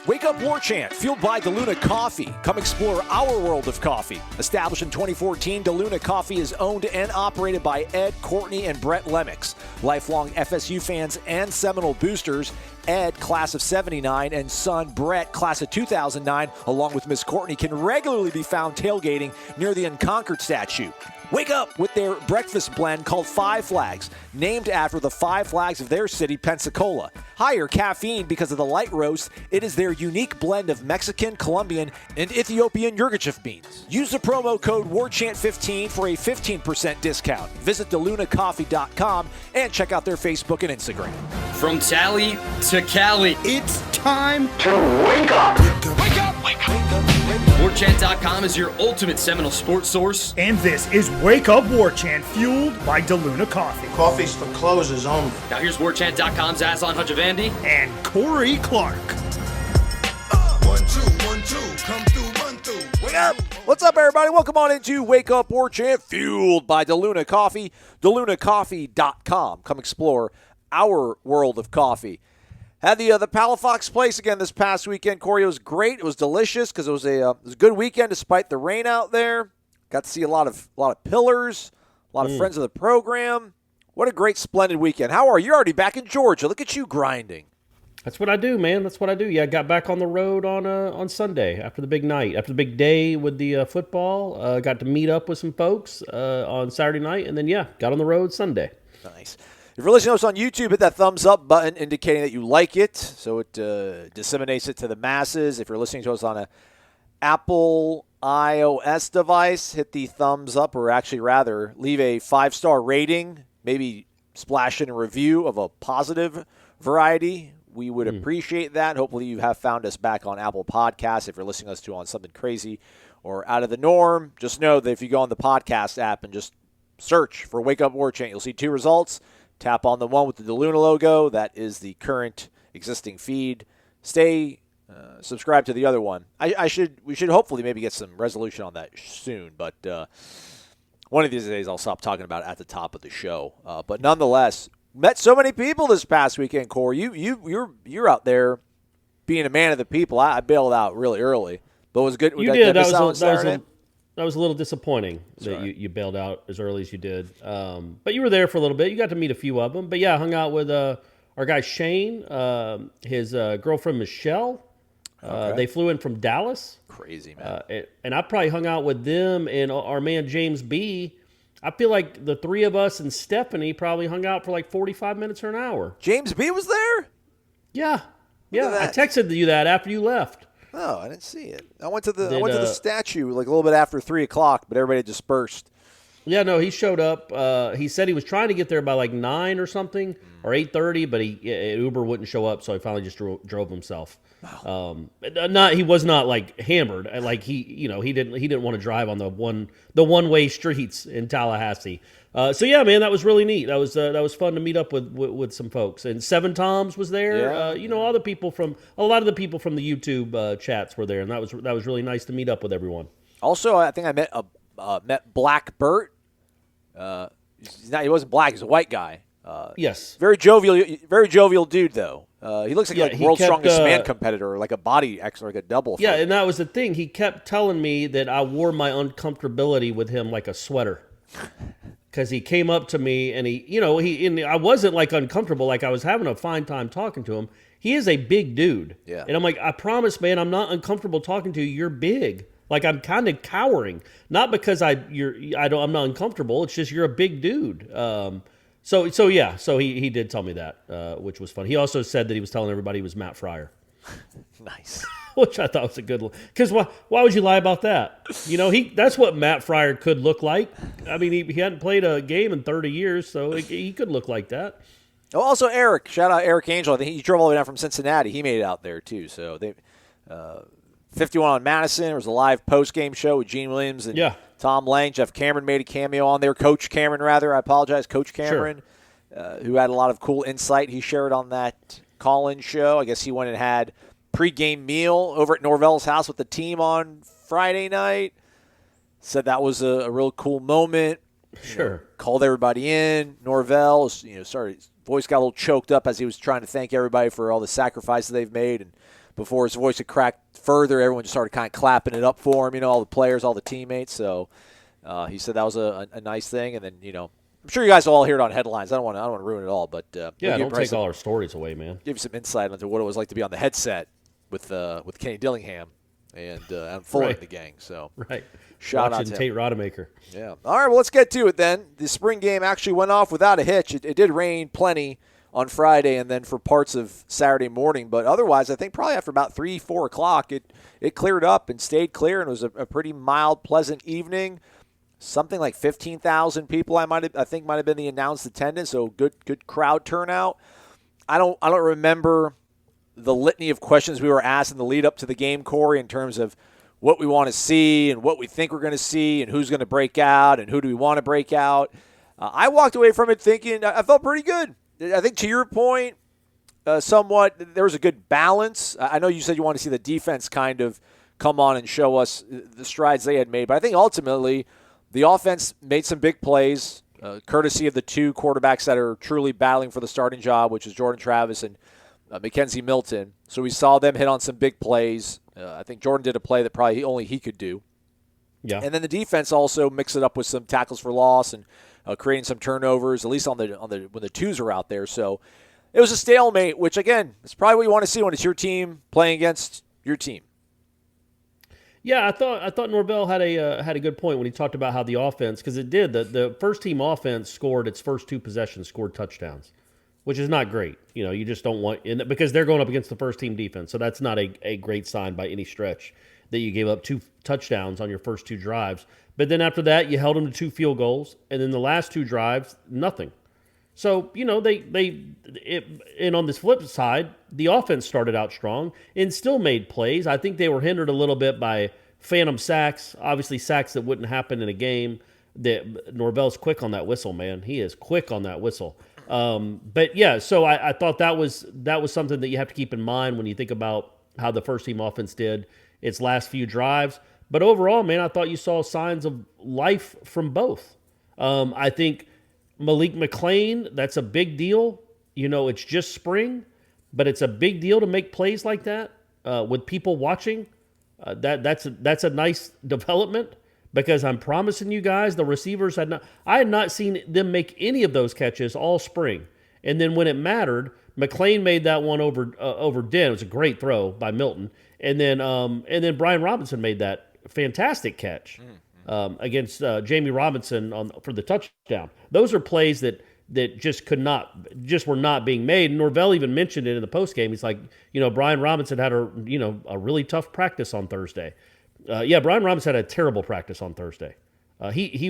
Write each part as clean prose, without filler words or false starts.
Wake Up Warchant, fueled by DeLuna Coffee. Come explore our world of coffee. Established in 2014, DeLuna Coffee is owned and operated by Ed, Courtney, and Brett Lemmix. Lifelong FSU fans and Seminole boosters. Ed, class of 79, and son Brett, class of 2009, along with Miss Courtney, can regularly be found tailgating near the Unconquered statue. Wake up with their breakfast blend called Five Flags, named after the five flags of their city, Pensacola. Higher caffeine because of the light roast. It is their unique blend of Mexican, Colombian, and Ethiopian Yirgacheffe beans. Use the promo code WARCHANT15 for a 15% discount. Visit DeLunaCoffee.com and check out their Facebook and Instagram. From Tally to Cali, it's time to wake up. Wake up, wake up. WarChant.com is your ultimate Seminole sports source. And this is Wake Up Warchant, fueled by DeLuna Coffee. Coffee's for closers only. Now here's WarChant.com's Azan Hajavandi and Corey Clark. 1, 2, 1, 2, come through, run through. Wake up! What's up, everybody? Welcome on into Wake Up Warchant, fueled by DeLuna Coffee. DeLunaCoffee.com. Come explore our world of coffee. Had the Palafox Place again this past weekend. Corey, it was great. It was delicious because it was a good weekend despite the rain out there. Got to see a lot of pillars, a lot of friends of the program. What a great, splendid weekend. How are you? You're already back in Georgia. Look at you grinding. That's what I do, man. That's what I do. Yeah, I got back on the road on Sunday after the big night, after the big day with the football. Got to meet up with some folks on Saturday night, and then, got on the road Sunday. Nice. If you're listening to us on YouTube, hit that thumbs up button indicating that you like it so it disseminates it to the masses. If you're listening to us on a Apple iOS device, hit the thumbs up, or actually rather leave a 5-star rating, maybe splash in a review of a positive variety. We would appreciate that. Hopefully you have found us back on Apple Podcasts. If you're listening to us on something crazy or out of the norm, just know that if you go on the podcast app and just search for Wake Up Warchant, you'll see 2 results. Tap on the one with the DeLuna logo. That is the current existing feed. Stay subscribed to the other one. We should hopefully maybe get some resolution on that soon, but one of these days I'll stop talking about it at the top of the show. But nonetheless, met so many people this past weekend, Corey. You're out there being a man of the people. I bailed out really early, but it was good. You did. That was a little disappointing that you bailed out as early as you did. But you were there for a little bit. You got to meet a few of them. But I hung out with our guy Shane, his girlfriend Michelle. Okay. They flew in from Dallas. Crazy, man. And I probably hung out with them and our man James B. I feel like the 3 of us and Stephanie probably hung out for like 45 minutes or an hour. James B. was there? Yeah. I texted you that after you left. Oh, I didn't see it. I went to the statue like a little bit after 3 o'clock, but everybody dispersed. Yeah, no, he showed up. He said he was trying to get there by like 9 or something, or 8:30, but Uber wouldn't show up, so he finally just drove himself. Wow. He was not like hammered. Like he didn't want to drive on the one-way streets in Tallahassee. So yeah, man, that was really neat. That was fun to meet up with some folks. And Seven Toms was there. Yeah. All the people a lot of the people from the YouTube chats were there, and that was really nice to meet up with everyone. Also, I think I met Black Bert. He wasn't black; he's a white guy. Yes, very jovial dude though. He looks like world's strongest man competitor, like a body X, like a double. Yeah, and that was the thing. He kept telling me that I wore my uncomfortability with him like a sweater. Because he came up to me and I wasn't like uncomfortable, like I was having a fine time talking to him. He is a big dude. Yeah. And I'm like, I promise, man, I'm not uncomfortable talking to you. You're big. Like I'm kind of cowering, not because I'm not uncomfortable. It's just you're a big dude. So he did tell me that, which was fun. He also said that he was telling everybody he was Matt Fryer. Nice. Which I thought was a good one. Because why would you lie about that? That's what Matt Fryer could look like. I mean, he hadn't played a game in 30 years, so he could look like that. Oh, also Eric. Shout out Eric Angel. I think he drove all the way down from Cincinnati. He made it out there, too. So they 51 on Madison. There was a live post-game show with Gene Williams and Tom Lang. Jeff Cameron made a cameo on there. Coach Cameron, rather. I apologize. Coach Cameron, who had a lot of cool insight he shared on that call-in show. I guess he went and had pre-game meal over at Norvell's house with the team on Friday night. Said that was a real cool moment. Sure. Called everybody in. Norvell, voice got a little choked up as he was trying to thank everybody for all the sacrifices they've made and before his voice had cracked further, everyone just started kind of clapping it up for him, all the players, all the teammates. So he said that was a nice thing. And then, I'm sure you guys will all hear it on headlines. I don't want to ruin it all, but don't take all our stories away, man. Give you some insight into what it was like to be on the headset with Kenny Dillingham and Fuller in the gang. So shout out to Tate Rodemaker. Yeah. All right, well, let's get to it then. The spring game actually went off without a hitch. It did rain plenty on Friday and then for parts of Saturday morning, but otherwise I think probably after about 3, 4 o'clock it cleared up and stayed clear, and it was a pretty mild, pleasant evening. Something like 15,000 people I think might have been the announced attendance, so good crowd turnout. I don't remember the litany of questions we were asked in the lead up to the game, Corey, in terms of what we want to see and what we think we're going to see and who's going to break out and who do we want to break out. I walked away from it thinking I felt pretty good. I think to your point, somewhat there was a good balance. I know you said you want to see the defense kind of come on and show us the strides they had made, but I think ultimately the offense made some big plays, courtesy of the two quarterbacks that are truly battling for the starting job, which is Jordan Travis and Mackenzie Milton. So we saw them hit on some big plays. I think Jordan did a play that probably only he could do. Yeah. And then the defense also mixed it up with some tackles for loss and creating some turnovers, at least on the when the twos are out there. So it was a stalemate, which again is probably what you want to see when it's your team playing against your team. Yeah, I thought Norvell had a good point when he talked about how the offense, because it did, the first team offense scored its first 2 possessions, scored touchdowns, which is not great. You just don't want, because they're going up against the first team defense, so that's not a great sign by any stretch that you gave up 2 touchdowns on your first 2 drives. But then after that, you held them to 2 field goals, and then the last 2 drives, nothing. So, and on this flip side, the offense started out strong and still made plays. I think they were hindered a little bit by phantom sacks, obviously sacks that wouldn't happen in a game. That Norvell's quick on that whistle, man. He is quick on that whistle. But yeah, so I thought that was something that you have to keep in mind when you think about how the first team offense did its last few drives. But overall, man, I thought you saw signs of life from both. I think Malik McClain, that's a big deal. It's just spring, but it's a big deal to make plays like that with people watching. That's a nice development, because I'm promising you guys, the receivers I had not seen them make any of those catches all spring. And then when it mattered, McClain made that one over Den. It was a great throw by Milton. And then Brian Robinson made that fantastic catch against Jamie Robinson for the touchdown. Those are plays that just were not being made. And Norvell even mentioned it in the postgame. He's like, Brian Robinson had a really tough practice on Thursday. Brian Robinson had a terrible practice on Thursday. He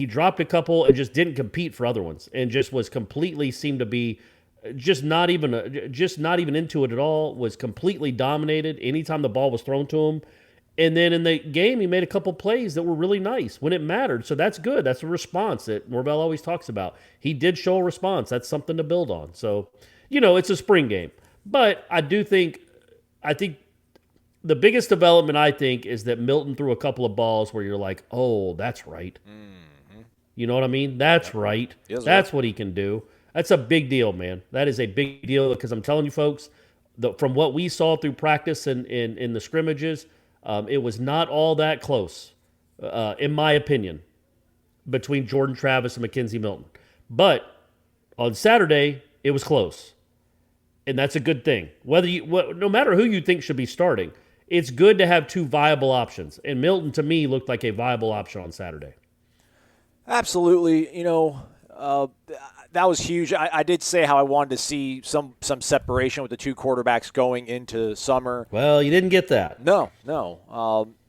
dropped a couple and just didn't compete for other ones, and just was completely seemed to be just not even into it at all. Was completely dominated anytime the ball was thrown to him. And then in the game, he made a couple plays that were really nice when it mattered. So that's good. That's a response that Norvell always talks about. He did show a response. That's something to build on. So, it's a spring game. But I think the biggest development, I think, is that Milton threw a couple of balls where you're like, oh, that's right. Mm-hmm. You know what I mean? That's right. Yes, that's what he can do. That's a big deal, man. That is a big deal, because I'm telling you folks, from what we saw through practice and in the scrimmages, it was not all that close, in my opinion, between Jordan Travis and Mackenzie Milton. But on Saturday, it was close, and that's a good thing. No matter who you think should be starting, it's good to have 2 viable options. And Milton, to me, looked like a viable option on Saturday. Absolutely. That was huge. I did say how I wanted to see some separation with the 2 quarterbacks going into summer. Well, you didn't get that. No.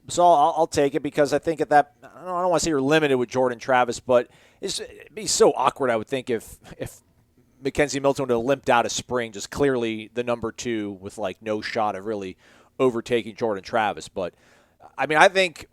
So I'll take it, because I think I don't want to say you're limited with Jordan Travis, but it'd be so awkward, I would think, if Mackenzie Milton would have limped out of spring, just clearly the number 2 with no shot of really overtaking Jordan Travis. But I think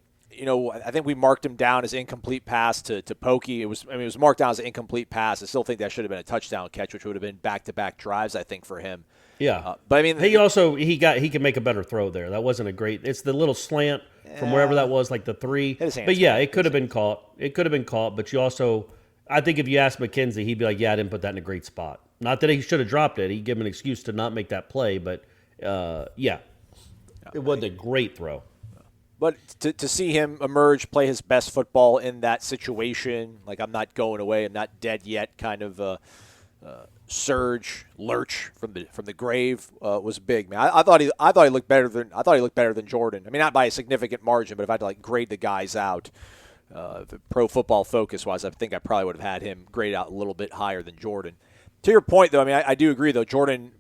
we marked him down as incomplete pass to Pokey. It was marked down as an incomplete pass. I still think that should have been a touchdown catch, which would have been back-to-back drives, I think, for him. Yeah. But he can make a better throw there. That wasn't a great. It's the little slant from wherever that was, like the 3. But yeah, it could have been caught. It could have been caught, but you also, I think if you asked McKenzie, he'd be like, yeah, I didn't put that in a great spot. Not that he should have dropped it. He'd give him an excuse to not make that play, but Yeah, it wasn't a great throw. But to see him emerge, play his best football in that situation, like I'm not going away, I'm not dead yet, kind of lurch from the grave was big, man. I thought he looked better than Jordan. I mean, not by a significant margin, but if I had to grade the guys out, Pro Football Focus wise, I think I probably would have had him graded out a little bit higher than Jordan. To your point, though, I mean, I do agree though. Jordan,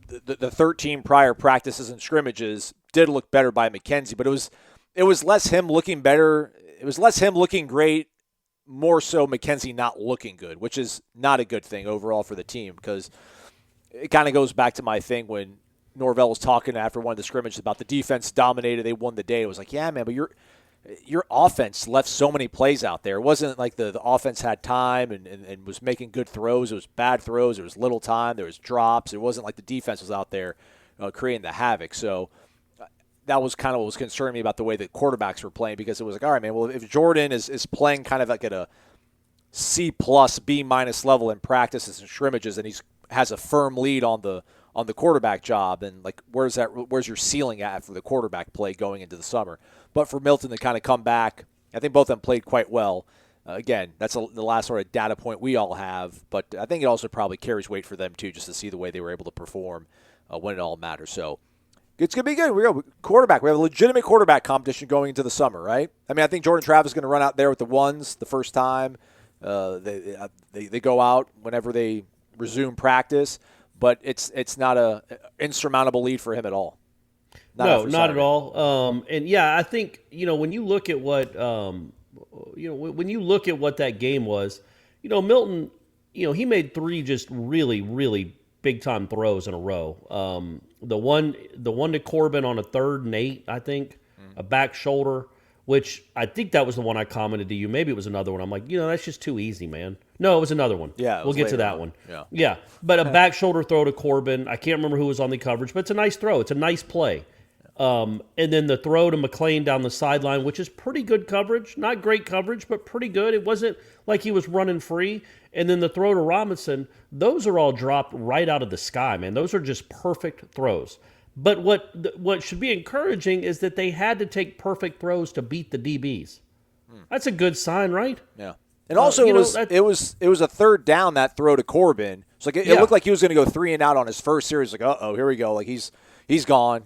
the 13 prior practices and scrimmages did look better by McKenzie, but it was less him looking better. It was less him looking great, more so McKenzie not looking good, which is not a good thing overall for the team because it kind of goes back to my thing when Norvell was talking after one of the scrimmages about the defense dominated, they won the day. It was like, yeah, man, but your offense left so many plays out there. It wasn't like the offense had time and was making good throws. It was bad throws. There was little time. There was drops. It wasn't like the defense was out there creating the havoc. So that was kind of what was concerning me about the way that quarterbacks were playing because it was like, all right, man, well, if Jordan is playing kind of like at a C+, B- level in practices and scrimmages and has a firm lead on the quarterback job, and like where's your ceiling at for the quarterback play going into the summer? But for Milton to kind of come back, I think both of them played quite well. Again, that's the last sort of data point we all have, but I think it also probably carries weight for them too, just to see the way they were able to perform when it all matters. So it's going to be good. We have a legitimate quarterback competition going into the summer, right? I mean, I think Jordan Travis is going to run out there with the ones the first time. They go out whenever they resume practice, but it's not a insurmountable lead for him at all. Not at all. And yeah, I think when you look at what when you look at what that game was, Milton, he made 3 just really, really big time throws in a row. The one to Corbin on a 3rd and 8, I think, a back shoulder, which I think that was the one I commented to you. Maybe it was another one. I'm like, that's just too easy, man. No, it was another one. Yeah, we'll get to that one. Yeah. But a back shoulder throw to Corbin. I can't remember who was on the coverage, but it's a nice throw. It's a nice play. And then the throw to McLean down the sideline, which is pretty good coverage. Not great coverage, but pretty good. It wasn't like he was running free. And then the throw to Robinson, those are all dropped right out of the sky, man. Those are just perfect throws. But what should be encouraging is that they had to take perfect throws to beat the DBs. That's a good sign, right? Yeah. And also, it was a 3rd down, that throw to Corbin. So it looked like he was going to go 3 and out on his first series. Like, here we go. Like he's gone.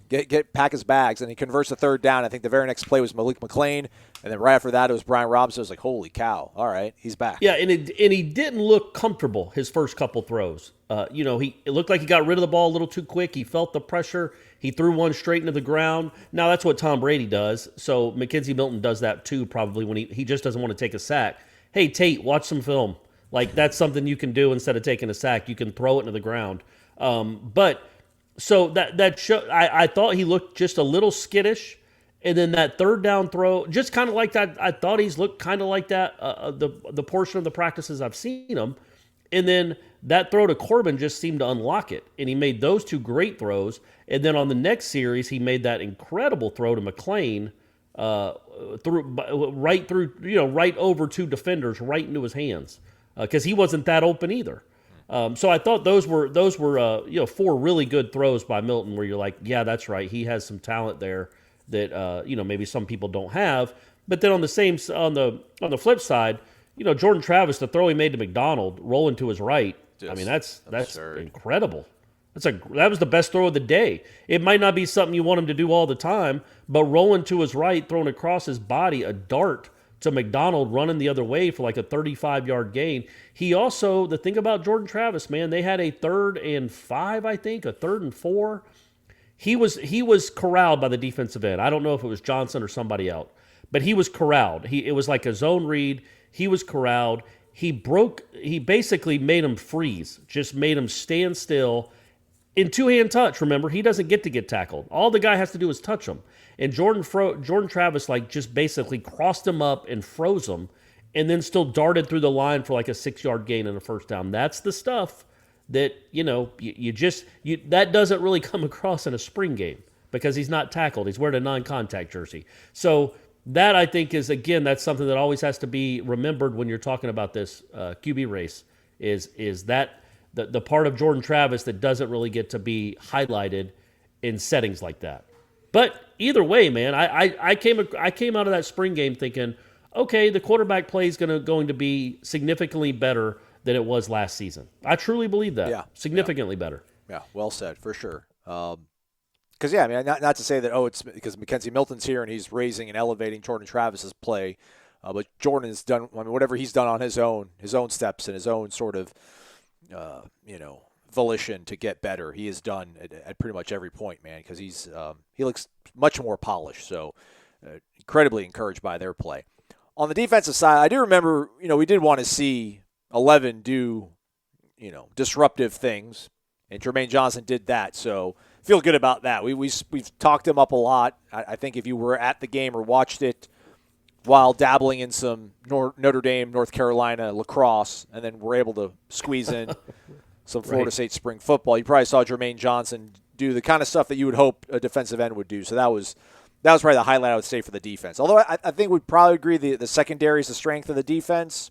Pack his bags, and he converts the 3rd down. I think the very next play was Malik McLean, and then right after that it was Brian Robinson. I was like, holy cow! All right, he's back. Yeah, and he didn't look comfortable his first couple throws. It looked like he got rid of the ball a little too quick. He felt the pressure. He threw one straight into the ground. Now that's what Tom Brady does. So McKenzie Milton does that too, probably when he just doesn't want to take a sack. Hey Tate, watch some film. Like that's something you can do instead of taking a sack. You can throw it into the ground. So that show, I thought he looked just a little skittish, and then that 3rd down throw, just kind of like that. I thought he's looked kind of like that. The portion of the practices I've seen him, and then that throw to Corbin just seemed to unlock it, and he made those 2 great throws. And then on the next series, he made that incredible throw to McLean, right over 2 defenders, right into his hands, because he wasn't that open either. So I thought those were 4 really good throws by Milton where you're like, yeah, that's right. He has some talent there that maybe some people don't have. But then on the flip side, Jordan Travis, the throw he made to McDonald rolling to his right, I mean that's incredible. That was the best throw of the day. It might not be something you want him to do all the time, but rolling to his right, throwing across his body, a dart to McDonald running the other way for like a 35-yard gain. He also, the thing about Jordan Travis, man, they had a 3rd and 5, I think, a 3rd and 4. He was corralled by the defensive end. I don't know if it was Johnson or somebody else, but he was corralled. It was like a zone read. He was corralled. He basically made him freeze, just made him stand still. In 2-hand touch, remember, he doesn't get to get tackled. All the guy has to do is touch him. And Jordan Travis just basically crossed him up and froze him, and then still darted through the line for like a 6-yard gain and a 1st down. That's the stuff that that doesn't really come across in a spring game because he's not tackled. He's wearing a non-contact jersey. So that I think is, again, that's something that always has to be remembered when you're talking about this QB race. Is that the part of Jordan Travis that doesn't really get to be highlighted in settings like that. But either way, man, I came out of that spring game thinking, okay, the quarterback play is going to be significantly better than it was last season. I truly believe that. Yeah. Significantly better. Yeah, well said, for sure. Because, I mean, not to say that, it's because Mackenzie Milton's here and he's raising and elevating Jordan Travis's play, but Jordan has done, whatever he's done on his own steps and his own sort of, volition to get better, he has done at pretty much every point, man, because he looks much more polished. So incredibly encouraged by their play. On the defensive side, I do remember, we did want to see 11 do, disruptive things, and Jermaine Johnson did that. So feel good about that. We've talked him up a lot. I think if you were at the game or watched it while dabbling in some Notre Dame, North Carolina lacrosse, and then were able to squeeze in some Florida State spring football, you probably saw Jermaine Johnson do the kind of stuff that you would hope a defensive end would do. So that was probably the highlight I would say for the defense. Although I think we'd probably agree the secondary is the strength of the defense.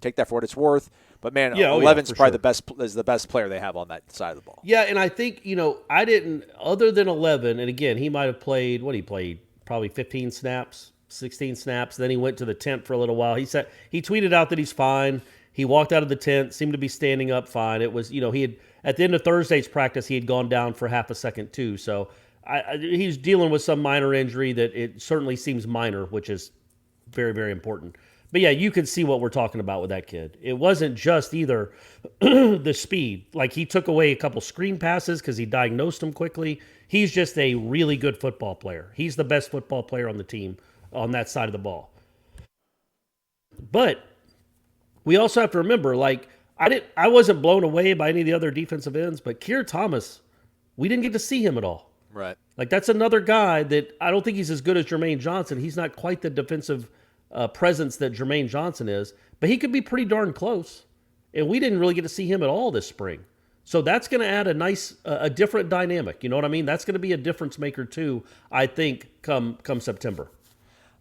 Take that for what it's worth. But, man, 11's probably the best player they have on that side of the ball. Yeah, and I think, I didn't – other than 11, and, again, he might have played – what he played? Probably 15 snaps, 16 snaps. Then he went to the tent for a little while. He tweeted out that he's fine. He walked out of the tent, seemed to be standing up fine. It was, he had – at the end of Thursday's practice, he had gone down for half a second too. So he's dealing with some minor injury that it certainly seems minor, which is very, very important. But, yeah, you could see what we're talking about with that kid. It wasn't just either the speed. Like, he took away a couple screen passes because he diagnosed them quickly. He's just a really good football player. He's the best football player on the team on that side of the ball. But we also have to remember, like, I wasn't blown away by any of the other defensive ends, but Keir Thomas, we didn't get to see him at all. Right. Like, that's another guy that I don't think he's as good as Jermaine Johnson. He's not quite the defensive presence that Jermaine Johnson is, but he could be pretty darn close. And we didn't really get to see him at all this spring. So that's going to add a different dynamic. You know what I mean? That's going to be a difference maker too, I think, come September.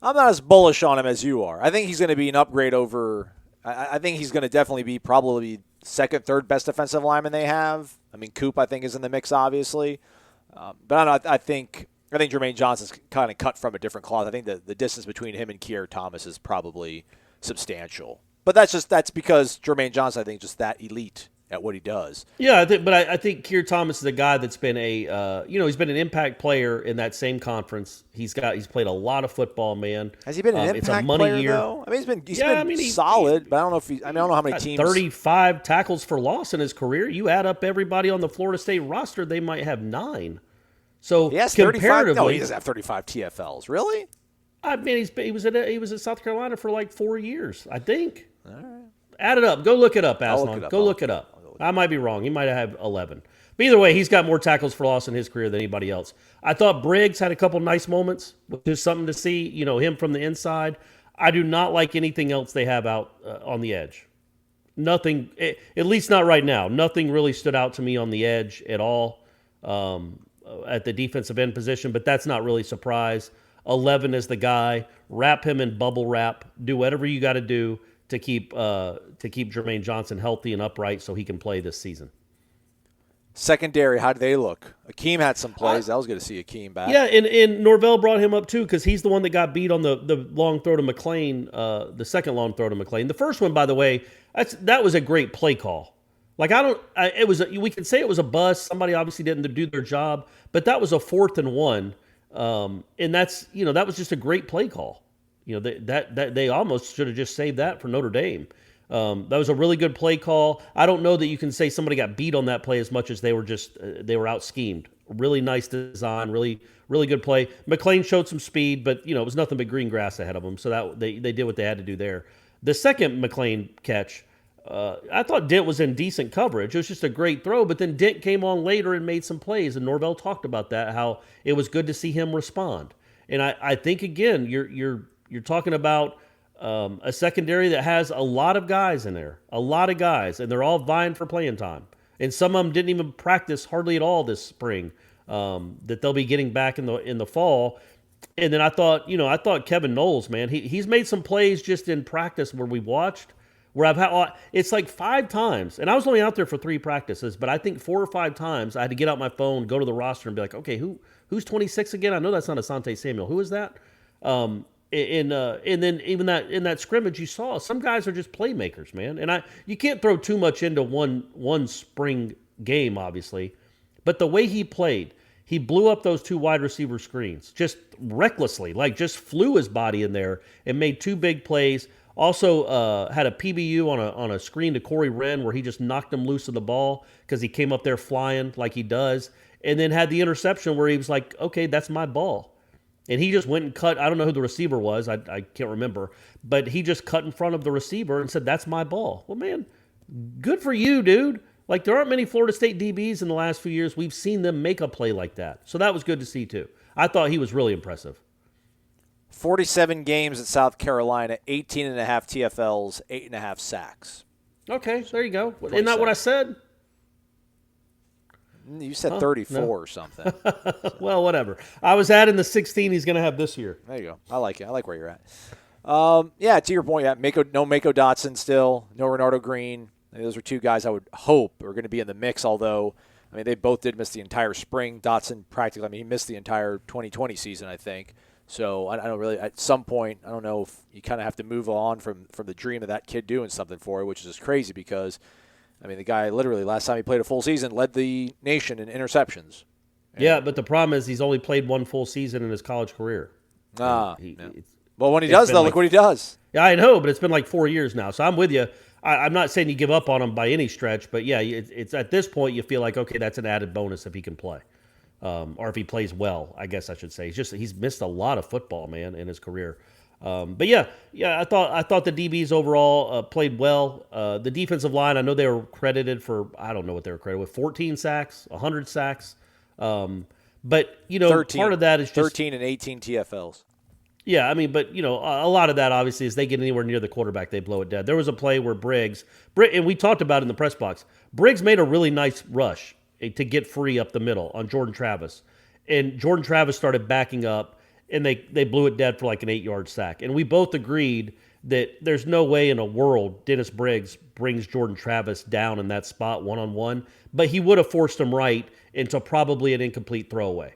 I'm not as bullish on him as you are. I think he's going to be an upgrade over – I think he's going to definitely be probably second, third best defensive lineman they have. I mean, Coop, I think, is in the mix, obviously. But I don't know, I think Jermaine Johnson's kind of cut from a different cloth. I think the distance between him and Keir Thomas is probably substantial. But that's because Jermaine Johnson, I think, just that elite at what he does. Yeah, I think Keir Thomas is a guy that's been he's been an impact player in that same conference. He's played a lot of football, man. Has he been an it's impact a money player year. though? I mean, he's been solid, but I don't know if I don't know how many teams. 35 tackles for loss in his career. You add up everybody on the Florida State roster, they might have 9. So he has comparatively, 35. No, he doesn't have 35 TFLs. Really? I mean, he was at South Carolina for like 4 years, I think. All right. Add it up. Go look it up, Aslan. Go look it up. I might be wrong. He might have 11. But either way, he's got more tackles for loss in his career than anybody else. I thought Briggs had a couple nice moments, which is something to see, him from the inside. I do not like anything else they have out on the edge. Nothing, at least not right now. Nothing really stood out to me on the edge at all at the defensive end position, but that's not really a surprise. 11 is the guy. Wrap him in bubble wrap. Do whatever you got to do to keep Jermaine Johnson healthy and upright so he can play this season. Secondary, how do they look? Akeem had some plays. I was good to see Akeem back. Yeah, and Norvell brought him up too because he's the one that got beat on the long throw to McLean, the second long throw to McLean. The first one, by the way, that was a great play call. Like we could say it was a bust. Somebody obviously didn't do their job, but that was a 4th and 1, and that's that was just a great play call. That they almost should have just saved that for Notre Dame. That was a really good play call. I don't know that you can say somebody got beat on that play as much as they were out schemed. Really nice design, really really good play. McLean showed some speed, but it was nothing but green grass ahead of them. So that they did what they had to do there. The second McLean catch, I thought Dent was in decent coverage. It was just a great throw, but then Dent came on later and made some plays, and Norvell talked about that, how it was good to see him respond. And I think again, you're talking about a secondary that has a lot of guys in there, and they're all vying for playing time. And some of them didn't even practice hardly at all this spring. That they'll be getting back in the fall. And then I thought Kevin Noles, man, he's made some plays just in practice where we watched, where I've had it's like 5 times, and I was only out there for 3 practices, but I think 4 or 5 times I had to get out my phone, go to the roster, and be like, okay, who's 26 again? I know that's not Asante Samuel. Who is that? And then even that in that scrimmage, you saw some guys are just playmakers, man. And you can't throw too much into one spring game, obviously, but the way he played, he blew up those 2 wide receiver screens just recklessly, like just flew his body in there and made 2 big plays. Also had a PBU on a screen to Corey Wren where he just knocked him loose of the ball because he came up there flying like he does, and then had the interception where he was like, okay, that's my ball. And he just went and cut. I don't know who the receiver was. I can't remember. But he just cut in front of the receiver and said, that's my ball. Well, man, good for you, dude. Like, there aren't many Florida State DBs in the last few years. We've seen them make a play like that. So that was good to see, too. I thought he was really impressive. 47 games at South Carolina, 18.5 TFLs, 8.5 sacks. Okay, there you go. Isn't that what I said? You said 34 or something. Well, whatever. I was adding the 16 he's going to have this year. There you go. I like it. I like where you're at. Yeah, to your point, no Mako Dotson still, no Renardo Green. Those are 2 guys I would hope are going to be in the mix, although, I mean, they both did miss the entire spring. Dotson practically, I mean, he missed the entire 2020 season, I think. So I don't really, at some point, I don't know if you kind of have to move on from the dream of that kid doing something for you, which is just crazy because, I mean, the guy literally, last time he played a full season, led the nation in interceptions. Yeah, but the problem is he's only played 1 full season in his college career. Well, when he does, though, look what he does. Yeah, I know, but it's been like 4 years now. So I'm with you. I'm not saying you give up on him by any stretch, but yeah, it's at this point you feel like, okay, that's an added bonus if he can play. Or if he plays well, I guess I should say. He's missed a lot of football, man, in his career. But yeah, I thought the DBs overall played well. The defensive line, I know they were credited for, I don't know what they were credited with, 14 sacks, 100 sacks. But 13, part of that is just 13 and 18 TFLs. Yeah, I mean, but a lot of that obviously is they get anywhere near the quarterback, they blow it dead. There was a play where Briggs, and we talked about it in the press box. Briggs made a really nice rush to get free up the middle on Jordan Travis, and Jordan Travis started backing up, and they blew it dead for like an 8-yard sack. And we both agreed that there's no way in a world Dennis Briggs brings Jordan Travis down in that spot one-on-one, but he would have forced him right into probably an incomplete throwaway.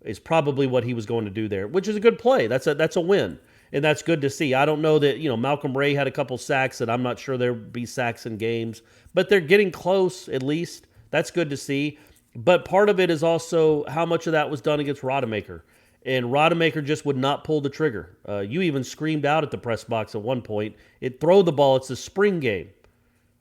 Is probably what he was going to do there, which is a good play. That's a win, and that's good to see. I don't know that Malcolm Ray had a couple sacks, and I'm not sure there'll be sacks in games, but they're getting close at least. That's good to see. But part of it is also how much of that was done against Rodemaker, and Rodemaker just would not pull the trigger. You even screamed out at the press box at one point, throw the ball. It's a spring game,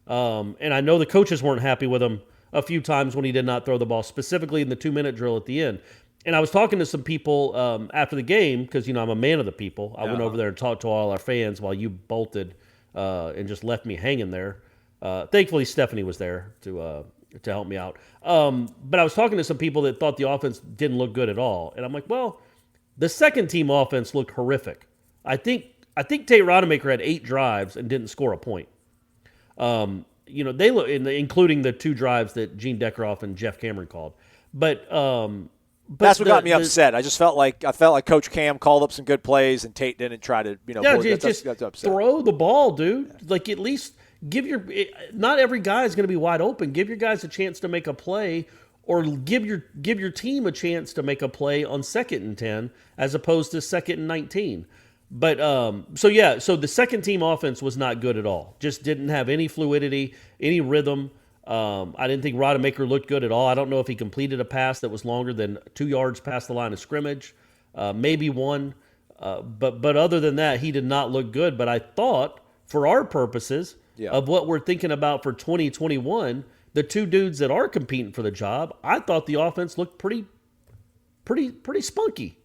and I know the coaches weren't happy with him a few times when he did not throw the ball, specifically in the 2-minute drill at the end. And I was talking to some people after the game because, I'm a man of the people. I went over there and talked to all our fans while you bolted and just left me hanging there. Thankfully, Stephanie was there to help me out. But I was talking to some people that thought the offense didn't look good at all. And I'm like, well, the second-team offense looked horrific. I think Tate Rodemaker had 8 drives and didn't score a point. They look, including the 2 drives that Gene Deckeroff and Jeff Cameron called. But that's what got me upset. I felt like Coach Cam called up some good plays and Tate didn't try to just throw the ball, dude. Like, at least give not every guy is going to be wide open. Give your guys a chance to make a play, or give your team a chance to make a play on 2nd and 10 as opposed to 2nd and 19. But so the second team offense was not good at all. Just didn't have any fluidity, any rhythm. I didn't think Rodemaker looked good at all. I don't know if he completed a pass that was longer than 2 yards past the line of scrimmage, maybe 1. But other than that, he did not look good. But I thought, for our purposes of what we're thinking about for 2021, the 2 dudes that are competing for the job, I thought the offense looked pretty spunky.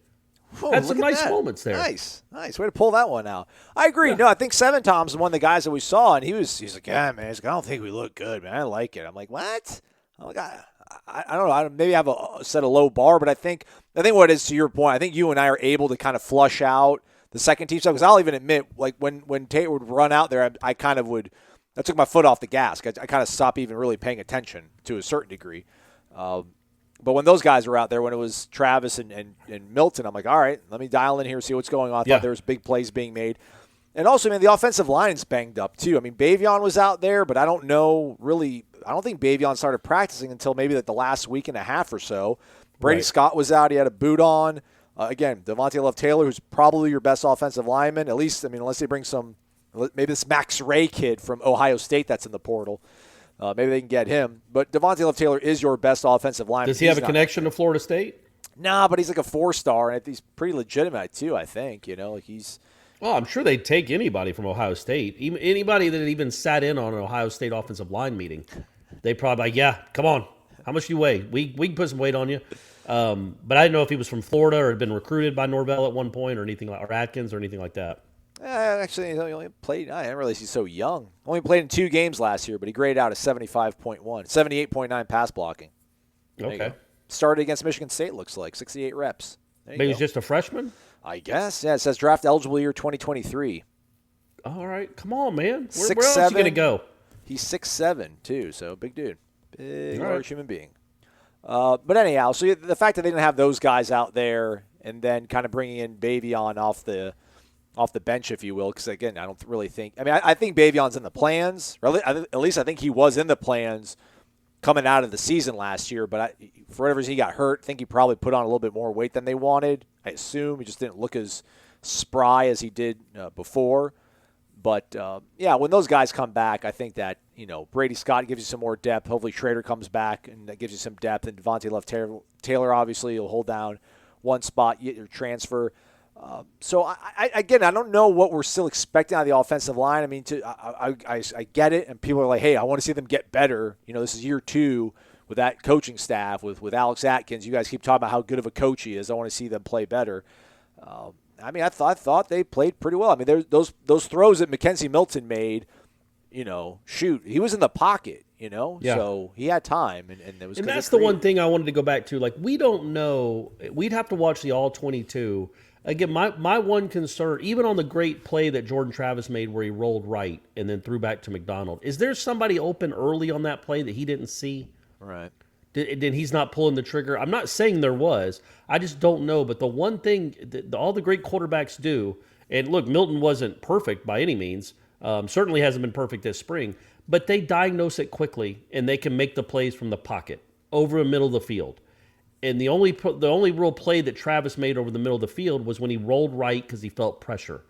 Oh, had some nice moments there. Nice. Way to pull that one out. I agree. Yeah. No, I think Seven Tom's one of the guys that we saw, and he's like, yeah, man. He's like, I don't think we look good, man. I like it. I'm like, what? I'm like, I don't know. Maybe I have set a low bar, but I think what it is, to your point, I think you and I are able to kind of flush out the second team stuff, because I'll even admit, like, when Tate would run out there, I took my foot off the gas. I kind of stopped even really paying attention to a certain degree. But when those guys were out there, when it was Travis and Milton, I'm like, all right, let me dial in here and see what's going on. I thought there was big plays being made. And also, man, the offensive line's banged up too. I mean, Bavion was out there, but I don't think Bavion started practicing until maybe like the last week and a half or so. Brady Scott was out. He had a boot on. Again, Devontae Love-Taylor, who's probably your best offensive lineman, at least, I mean, unless they bring maybe this Max Ray kid from Ohio State that's in the portal. Maybe they can get him. But Devontae Love-Taylor is your best offensive lineman. Does he have a connection to Florida State? Nah, but he's like a 4-star, and he's pretty legitimate too, I think. Well, I'm sure they'd take anybody from Ohio State. Even anybody that even sat in on an Ohio State offensive line meeting. They probably like, yeah, come on. How much do you weigh? We can put some weight on you. But I didn't know if he was from Florida or had been recruited by Norvell at one point or anything or Atkins or anything like that. Actually, he only played. I didn't realize he's so young. Only played in 2 games last year, but he graded out a 75.1, 78.9 pass blocking. Okay. Started against Michigan State, looks like 68 reps. But he was just a freshman? I guess. Yeah, it says draft eligible year 2023. All right. Come on, man. Where 6'7". else are you going to go? He's 6'7", too, so big dude. Big, All right. large human being. But anyhow, so the fact that they didn't have those guys out there and then kind of bringing in Bavion off the bench, if you will, because, again, I don't really think – I mean, I think Bavion's in the plans. Or at least I think he was in the plans coming out of the season last year. But for whatever reason, he got hurt. I think he probably put on a little bit more weight than they wanted. I assume he just didn't look as spry as he did before. But, when those guys come back, I think that, Brady Scott gives you some more depth. Hopefully Schrader comes back, and that gives you some depth. And Devontae Love-Taylor, obviously, you'll hold down one spot, you get your transfer. So, I don't know what we're still expecting out of the offensive line. I mean, I get it, and people are like, hey, I want to see them get better. This is year 2 with that coaching staff, with Alex Atkins. You guys keep talking about how good of a coach he is. I want to see them play better. I mean, I thought they played pretty well. I mean, those throws that Mackenzie Milton made, he was in the pocket, Yeah. So he had time, and it was. And that's the one thing I wanted to go back to. Like, we don't know. We'd have to watch the All-22. Again, my one concern, even on the great play that Jordan Travis made where he rolled right and then threw back to McDonald, is there somebody open early on that play that he didn't see? Right. Then he's not pulling the trigger. I'm not saying there was. I just don't know. But the one thing that all the great quarterbacks do, and look, Milton wasn't perfect by any means. Certainly hasn't been perfect this spring. But they diagnose it quickly, and they can make the plays from the pocket over the middle of the field. And the only real play that Travis made over the middle of the field was when he rolled right because he felt pressure.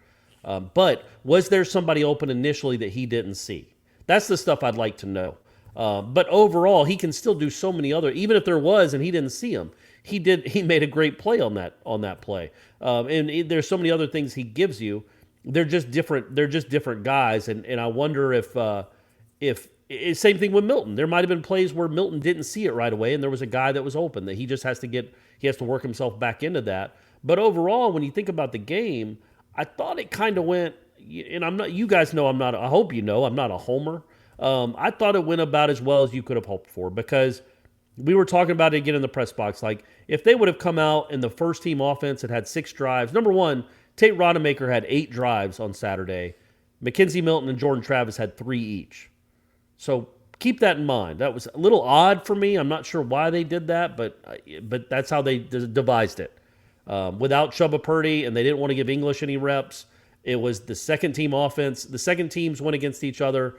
But was there somebody open initially that he didn't see? That's the stuff I'd like to know. But overall, he can still do so many other. Even if there was and he didn't see him, he made a great play on that play. And there's so many other things he gives you. They're just different. They're just different guys. And I wonder if same thing with Milton. There might have been plays where Milton didn't see it right away, and there was a guy that was open that he just has to work himself back into that. But overall, when you think about the game, I thought it kind of went. And I'm not. You guys know I'm not. I hope you know I'm not a homer. I thought it went about as well as you could have hoped for because we were talking about it again in the press box. Like, if they would have come out in the first team offense and had 6 drives, number one, Tate Rodemaker had 8 drives on Saturday. Mackenzie Milton and Jordan Travis had 3 each. So keep that in mind. That was a little odd for me. I'm not sure why they did that, but that's how they devised it. Without Chubba Purdy, and they didn't want to give English any reps. It was the second team offense. The second teams went against each other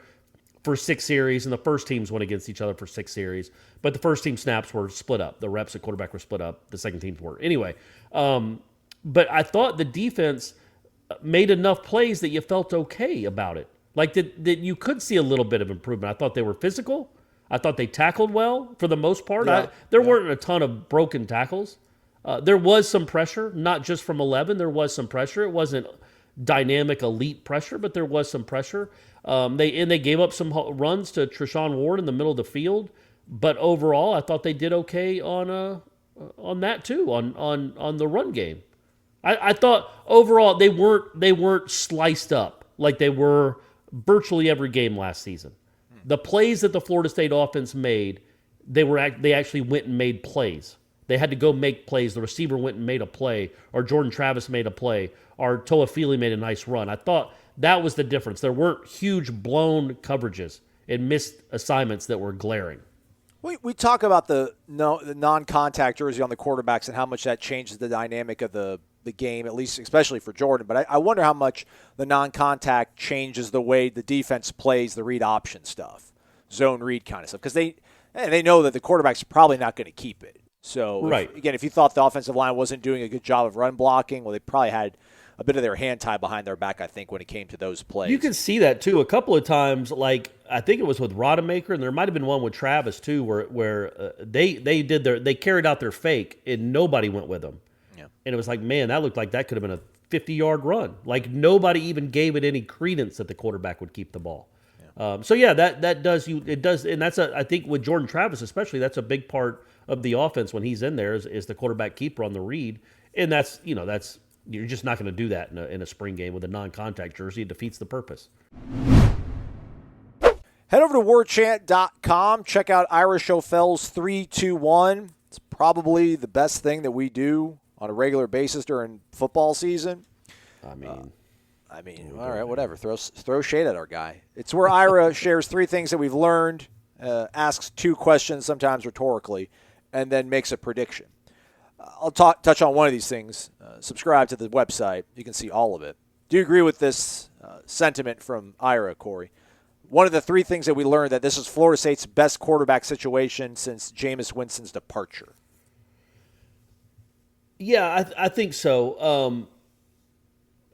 for 6 series, and the first teams went against each other for 6 series. But the first team snaps were split up. The reps at quarterback were split up. The second teams were. Anyway, but I thought the defense made enough plays that you felt okay about it. Like that you could see a little bit of improvement. I thought they were physical. I thought they tackled well for the most part. There weren't a ton of broken tackles. There was some pressure, not just from 11. There was some pressure. It wasn't dynamic elite pressure, but there was some pressure. They gave up some runs to Treshaun Ward in the middle of the field. But overall, I thought they did okay on that too, on the run game. I thought overall they weren't sliced up like they were virtually every game last season. The plays that the Florida State offense made, they actually went and made plays. They had to go make plays. The receiver went and made a play, or Jordan Travis made a play, or Toa Feely made a nice run. I thought that was the difference. There weren't huge blown coverages and missed assignments that were glaring. We talk about the non-contact jersey on the quarterbacks and how much that changes the dynamic of the the game, at least especially for Jordan. But I wonder how much the non-contact changes the way the defense plays the read option stuff, zone read kind of stuff, because they know that the quarterback's probably not going to keep it. So, right. If you thought the offensive line wasn't doing a good job of run blocking, well, they probably had a bit of their hand tied behind their back, I think, when it came to those plays. You can see that, too, a couple of times. Like, I think it was with Rodemaker, and there might have been one with Travis, too, where they carried out their fake, and nobody went with them. Yeah. And it was like, man, that looked like that could have been a 50-yard run. Like, nobody even gave it any credence that the quarterback would keep the ball. Yeah. That does, and that's I think with Jordan Travis especially, that's a big part of the offense when he's in there is the quarterback keeper on the read, and that's you're just not going to do that in a spring game with a non-contact jersey. It defeats the purpose. Head over to warchant.com. Check out Ira Schoffel's 3-2-1. It's probably the best thing that we do on a regular basis during football season. I mean, all right, whatever. Throw shade at our guy. It's where Ira shares 3 things that we've learned, asks 2 questions, sometimes rhetorically, and then makes a prediction. I'll touch on one of these things. Subscribe to the website. You can see all of it. Do you agree with this sentiment from Ira, Corey? One of the 3 things that we learned, that this is Florida State's best quarterback situation since Jameis Winston's departure. Yeah, I think so.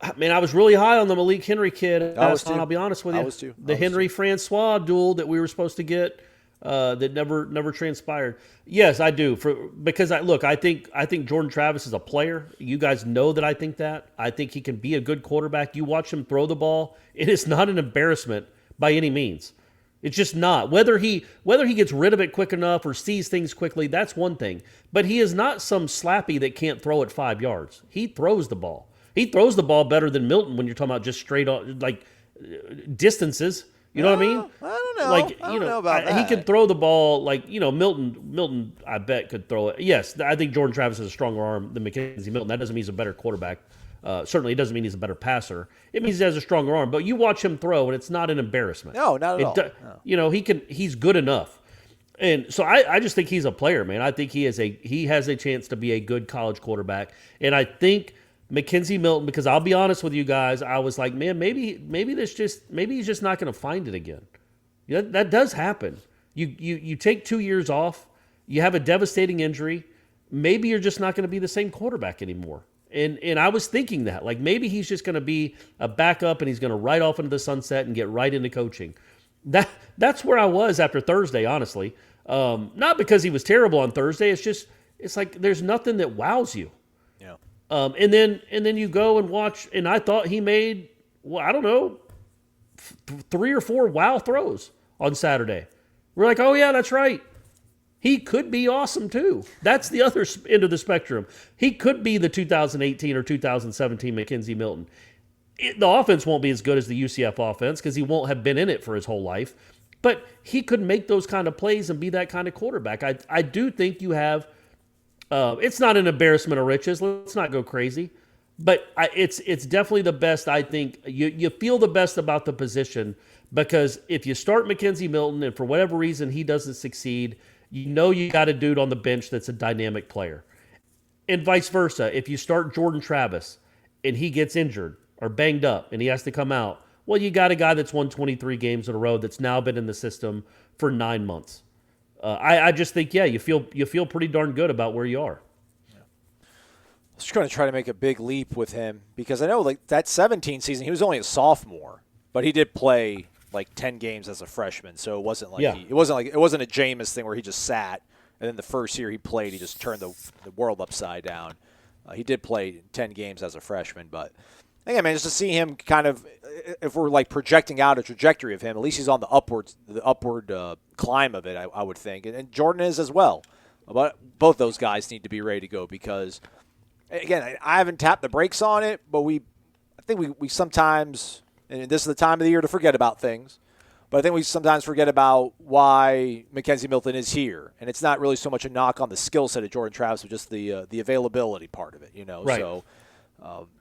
I was really high on the Malik Henry kid. I'll be honest with you. I was too. The Henry-Francois duel that we were supposed to get that never transpired. Yes, I do. Because I think Jordan Travis is a player. You guys know that I think that. I think he can be a good quarterback. You watch him throw the ball. It is not an embarrassment by any means. It's just not. Whether he gets rid of it quick enough or sees things quickly, that's one thing. But he is not some slappy that can't throw it 5 yards. He throws the ball. He throws the ball better than Milton when you're talking about just straight on, like distances. You know what I mean? I don't know. Like, I don't know about that. He can throw the ball like, Milton, I bet, could throw it. Yes, I think Jordan Travis has a stronger arm than Mackenzie Milton. That doesn't mean he's a better quarterback. Certainly, it doesn't mean he's a better passer. It means he has a stronger arm. But you watch him throw, and it's not an embarrassment. No, not at all. No. He's good enough. And so I just think he's a player, man. I think he has a chance to be a good college quarterback. And I think Mackenzie Milton, because I'll be honest with you guys, I was like, man, maybe he's just not going to find it again. That does happen. You take 2 years off, you have a devastating injury, maybe you're just not going to be the same quarterback anymore. And I was thinking that, like, maybe he's just going to be a backup and he's going to ride off into the sunset and get right into coaching. That's where I was after Thursday, honestly. Not because he was terrible on Thursday. It's like there's nothing that wows you. Yeah. And then you go and watch, and I thought he made, I don't know, 3 or 4 wow throws on Saturday. We're like, oh yeah, that's right. He could be awesome too. That's the other end of the spectrum. He could be the 2018 or 2017 Mackenzie Milton. The offense won't be as good as the UCF offense because he won't have been in it for his whole life. But he could make those kind of plays and be that kind of quarterback. I do think you have it's not an embarrassment of riches. Let's not go crazy. But it's definitely the best, I think. You feel the best about the position because if you start Mackenzie Milton and for whatever reason he doesn't succeed, you got a dude on the bench that's a dynamic player. And vice versa. If you start Jordan Travis and he gets injured or banged up and he has to come out, well, you got a guy that's won 23 games in a row that's now been in the system for 9 months. I just think, you feel pretty darn good about where you are. I was going to try to make a big leap with him because I know like that 17 season he was only a sophomore, but he did play like 10 games as a freshman, so it wasn't like it wasn't a Jameis thing where he just sat and then the first year he played he just turned the world upside down. He did play 10 games as a freshman, but again, man, just to see him kind of, if we're like projecting out a trajectory of him, at least he's on the upward climb of it, I would think. And Jordan is as well. But both those guys need to be ready to go because, again, I haven't tapped the brakes on it, but I think we sometimes, and this is the time of the year to forget about things, but I think we sometimes forget about why Mackenzie Milton is here. And it's not really so much a knock on the skill set of Jordan Travis, but just the availability part of it, Right. So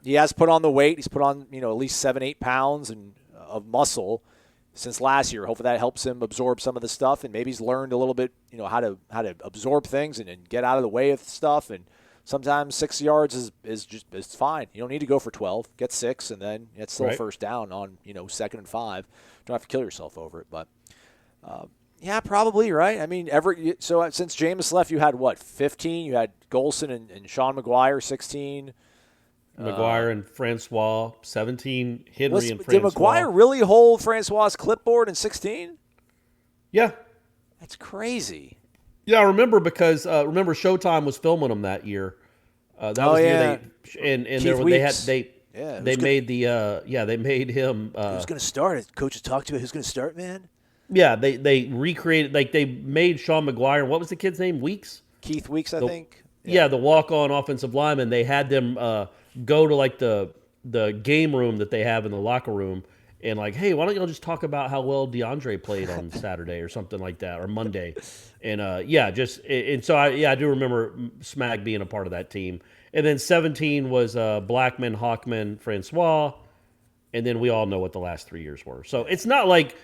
he has put on the weight. He's put on, at least 7-8 pounds of muscle since last year. Hopefully that helps him absorb some of the stuff, and maybe he's learned a little bit, how to absorb things and get out of the way of stuff. And sometimes 6 yards is fine. You don't need to go for 12. Get 6, and then it's still a first down on 2nd and 5. Don't have to kill yourself over it, but yeah, probably right. I mean, so since Jameis left, you had what 15? You had Golson and Sean McGuire 16. McGuire and Francois 17. Henry and Francois. Did McGuire really hold Francois' clipboard in 16? Yeah, that's crazy. Yeah, I remember because remember Showtime was filming them that year. That was the year they made they made him. Who's going to start? Coaches talked to it. Who's going to start, man? Yeah, they recreated they made Sean McGuire. What was the kid's name? Weeks. Keith Weeks, I think. Yeah, the walk-on offensive lineman. They had them go to like the game room that they have in the locker room. And like, hey, why don't y'all just talk about how well DeAndre played on Saturday or something like that, or Monday? And so I do remember Smack being a part of that team. And then 17 was Blackman, Hawkman, Francois, and then we all know what the last 3 years were. So it's not like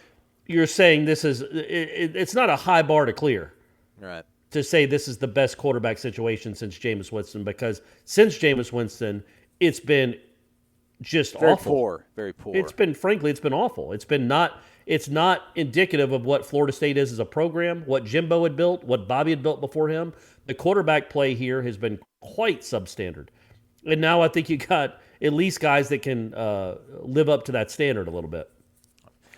you're saying this is it's not a high bar to clear, right? To say this is the best quarterback situation since Jameis Winston, because since Jameis Winston, it's been just awful. Very poor. It's been awful. It's not indicative of what Florida State is as a program, what Jimbo had built, what Bobby had built before him. The quarterback play here has been quite substandard. And now I think you got at least guys that can live up to that standard a little bit.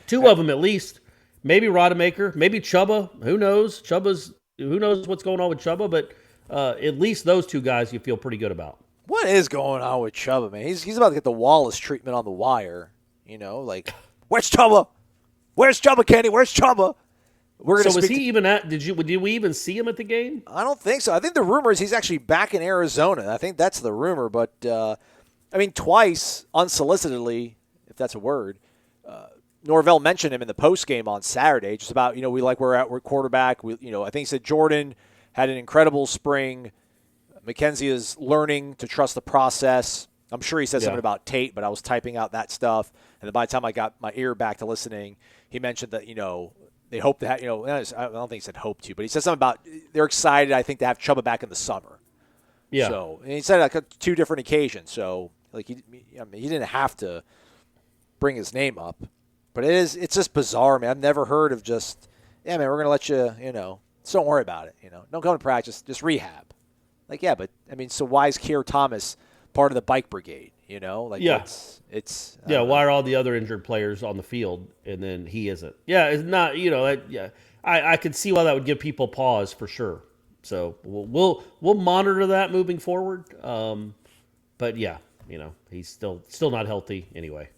Two of them at least. Maybe Rodemaker, maybe Chubba. Who knows? Who knows what's going on with Chubba, but at least those two guys you feel pretty good about. What is going on with Chubba, man? He's about to get the Wallace treatment on the wire. Like, where's Chubba? Where's Chubba, Kenny? Where's Chubba? Was he even at? Did we even see him at the game? I don't think so. I think the rumor is he's actually back in Arizona. I think that's the rumor. But twice unsolicitedly, if that's a word, Norvell mentioned him in the post game on Saturday, just about we're quarterback. I think he said Jordan had an incredible spring. Mackenzie is learning to trust the process. I'm sure he said something about Tate, but I was typing out that stuff. And then by the time I got my ear back to listening, he mentioned that, they hope to have, I don't think he said hope to, but he said something about they're excited, I think, to have Chubba back in the summer. Yeah. So, and he said it like two different occasions. So, like, he didn't have to bring his name up. But it's just bizarre, man. I've never heard of just, we're going to let you, just don't worry about it, Don't come to practice, just rehab. Like, yeah, but, so why is Keir Thomas part of the bike brigade, It's why are all the other injured players on the field and then he isn't? Yeah, it's not, I could see why that would give people pause for sure. So we'll monitor that moving forward. But yeah, he's still not healthy anyway.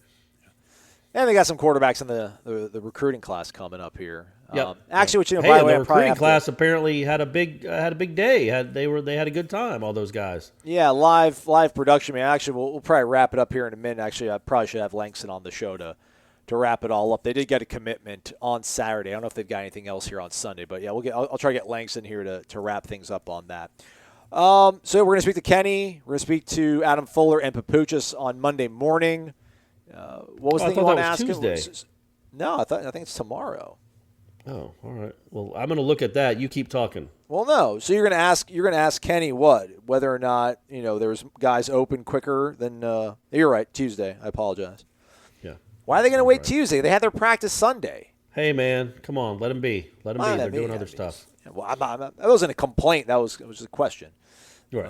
And they got some quarterbacks in the recruiting class coming up here. Yep. Actually, by the way, the recruiting class apparently had a big day. They had a good time. All those guys. Yeah, live production, man. Actually, we'll probably wrap it up here in a minute. Actually, I probably should have Langston on the show to wrap it all up. They did get a commitment on Saturday. I don't know if they've got anything else here on Sunday, but yeah, I'll try to get Langston here to wrap things up on that. So we're going to speak to Kenny. We're going to speak to Adam Fuller and Papuchis on Monday morning. What was the thing you want to ask Tuesday. him? No, I think it's tomorrow. Oh, all right. Well, I'm going to look at that. You keep talking. Well, no. So you're going to ask Kenny whether or not there's guys open quicker than. You're right. Tuesday. I apologize. Yeah. Why are they going to wait Tuesday? They had their practice Sunday. Hey, man, come on, let them be. Let them be. They're doing other stuff. Well, that wasn't a complaint. It was a question. Right.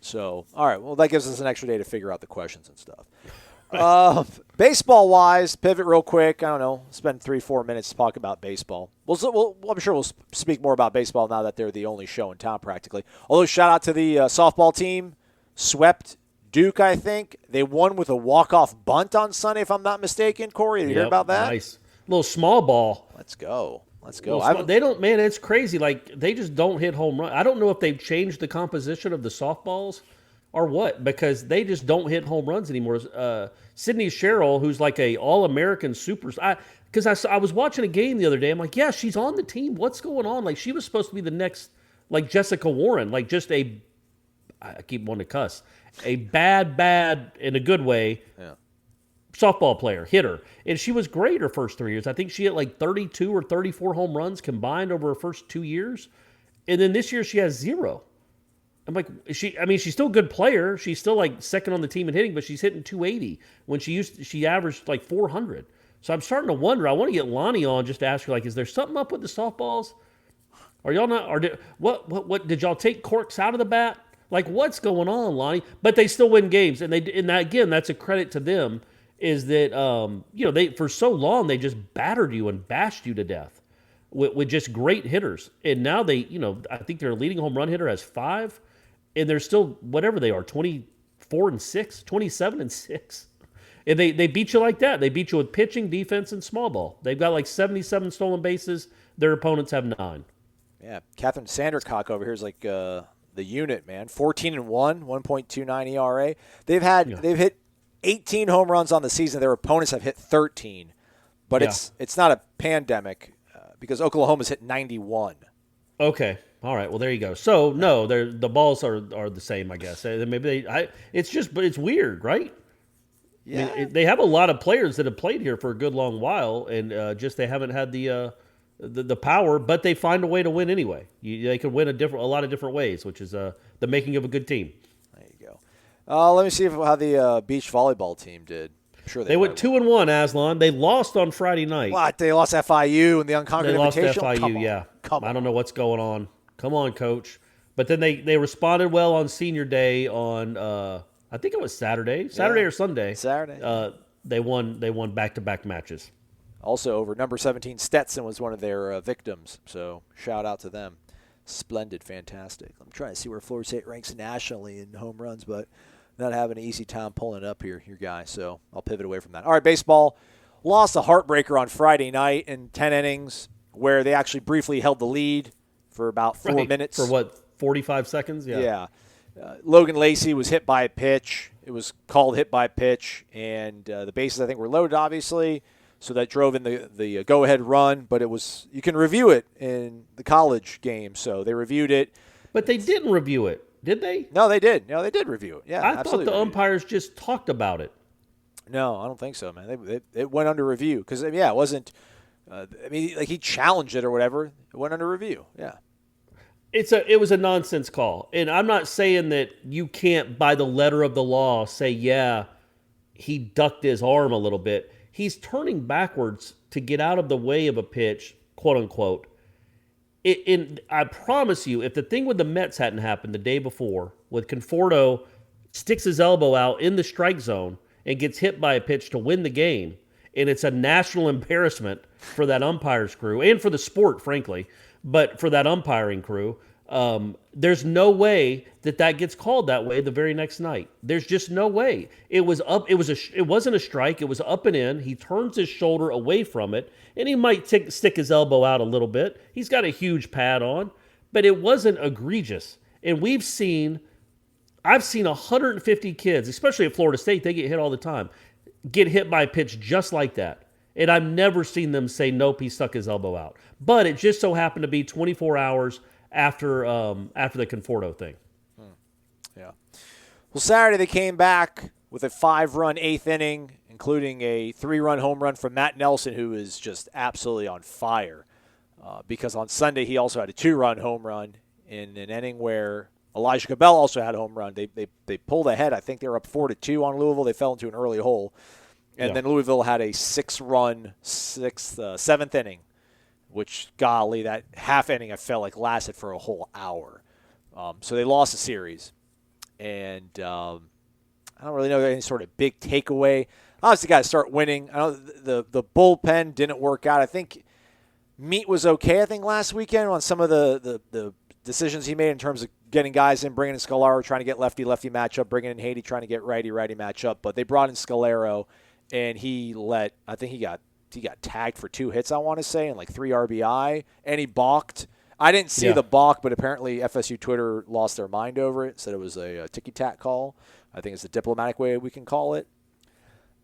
So, all right. Well, that gives us an extra day to figure out the questions and stuff. Baseball-wise, pivot real quick. I don't know. Spend 3-4 minutes to talk about baseball. I'm sure we'll speak more about baseball now that they're the only show in town practically. Although, shout out to the softball team. Swept Duke, I think. They won with a walk-off bunt on Sunday, if I'm not mistaken. Corey, did you hear about that? Nice. Little small ball. Let's go. They don't, man, it's crazy. Like, they just don't hit home run. I don't know if they've changed the composition of the softballs or what, because they just don't hit home runs anymore. Sydney Sherrill, who's like a All-American superstar, because I was watching a game the other day. I'm like, yeah, she's on the team. What's going on? Like, she was supposed to be the next, like, Jessica Warren, like just I keep wanting to cuss, a bad, in a good way, softball player, hitter. And she was great her first 3 years. I think she hit like 32 or 34 home runs combined over her first 2 years. And then this year she has 0. I'm like, she's still a good player. She's still like second on the team in hitting, but she's hitting 280 when she averaged like 400. So I'm starting to wonder. I want to get Lonnie on just to ask her, like, is there something up with the softballs? Are y'all not? What did y'all take corks out of the bat? Like, what's going on, Lonnie? But they still win games, and that's a credit to them. Is that they for so long they just battered you and bashed you to death with just great hitters, and now they I think their leading home run hitter has 5, and they're still whatever they are 24-6, 27-6. And they beat you like that. They beat you with pitching, defense, and small ball. They've got like 77 stolen bases. Their opponents have 9. Yeah, Catherine Sandercock over here is like the unit, man. 14-1, 1.29 ERA. They've hit 18 home runs on the season. Their opponents have hit 13, but it's not a pandemic because Oklahoma's hit 91. Okay, all right. Well, there you go. So no, the balls are the same, I guess. Maybe it's weird, right? Yeah, I mean, they have a lot of players that have played here for a good long while, and just they haven't had the power, but they find a way to win anyway. They could win a lot of different ways, which is the making of a good team. There you go. Let me see how the beach volleyball team did. I'm sure they went 2-1. Aslan. They lost on Friday night. What? They lost FIU in the Unconquered Invitational. They lost FIU. Come on. I don't know what's going on. Come on, coach. But then they responded well on senior day on I think it was Saturday or Sunday. Saturday. They won back-to-back matches. Also over number 17, Stetson was one of their victims, so shout out to them. Splendid, fantastic. I'm trying to see where Florida State ranks nationally in home runs, but not having an easy time pulling it up here, your guy, so I'll pivot away from that. All right, baseball lost a heartbreaker on Friday night in 10 innings where they actually briefly held the lead for about 4 minutes. For what, 45 seconds? Yeah. Logan Lacey was hit by a pitch. It was called hit by a pitch, and the bases, I think, were loaded, obviously. So that drove in the go-ahead run, but you can review it in the college game. So they reviewed it. But they didn't review it, did they? No, they did. No, they did review it. Yeah, I thought the umpires just talked about it. No, I don't think so, man. It went under review because, it wasn't like he challenged it or whatever. It went under review, yeah. It was a nonsense call. And I'm not saying that you can't, by the letter of the law, say, yeah, he ducked his arm a little bit. He's turning backwards to get out of the way of a pitch, quote unquote. I promise you, if the thing with the Mets hadn't happened the day before, with Conforto sticks his elbow out in the strike zone and gets hit by a pitch to win the game, and it's a national embarrassment for that umpire's crew and for the sport, frankly, but for that umpiring crew, there's no way that gets called that way the very next night. There's just no way. It was up. It wasn't a strike. It was up and in. He turns his shoulder away from it, and he might stick his elbow out a little bit. He's got a huge pad on, but it wasn't egregious. And I've seen 150 kids, especially at Florida State, they get hit all the time, get hit by a pitch just like that. And I've never seen them say, nope, he stuck his elbow out. But it just so happened to be 24 hours after the Conforto thing. Yeah. Well, Saturday they came back with a 5-run 8th inning, including a 3-run home run from Matt Nelson, who is just absolutely on fire. Because on Sunday he also had a 2-run home run in an inning where Elijah Cabell also had a home run. They pulled ahead. I think they were up 4-2 on Louisville. They fell into an early hole. And then Louisville had a 6-run 7th inning, which, golly, that half inning I felt like lasted for a whole hour. So they lost the series. And I don't really know any sort of big takeaway. Obviously, got to start winning. I know the bullpen didn't work out. I think Meat was okay, I think, last weekend on some of the decisions he made in terms of getting guys in, bringing in Scalaro, trying to get lefty-lefty matchup, bringing in Haiti, trying to get righty-righty matchup. But they brought in Scalaro, and he got tagged for 2 hits, I want to say, and like 3 RBI, and he balked. I didn't see the balk, but apparently FSU Twitter lost their mind over it, said it was a ticky-tack call. I think it's the diplomatic way we can call it.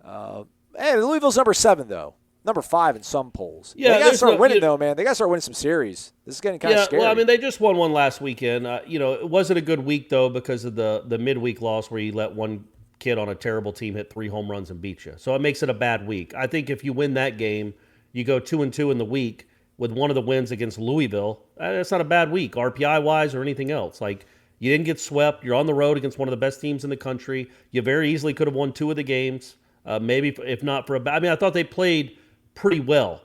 Hey, Louisville's number 7, though. Number 5 in some polls. Yeah, they got to start winning, though, man. They got to start winning some series. This is getting kind of scary. Well, I mean, they just won one last weekend. It wasn't a good week, though, because of the midweek loss where you let one kid on a terrible team hit 3 home runs and beat you. So it makes it a bad week. I think if you win that game, you go 2-2 in the week with one of the wins against Louisville. That's not a bad week, RPI-wise or anything else. Like, You didn't get swept. You're on the road against one of the best teams in the country. You very easily could have won 2 of the games, maybe if not for I mean, I thought they played pretty well,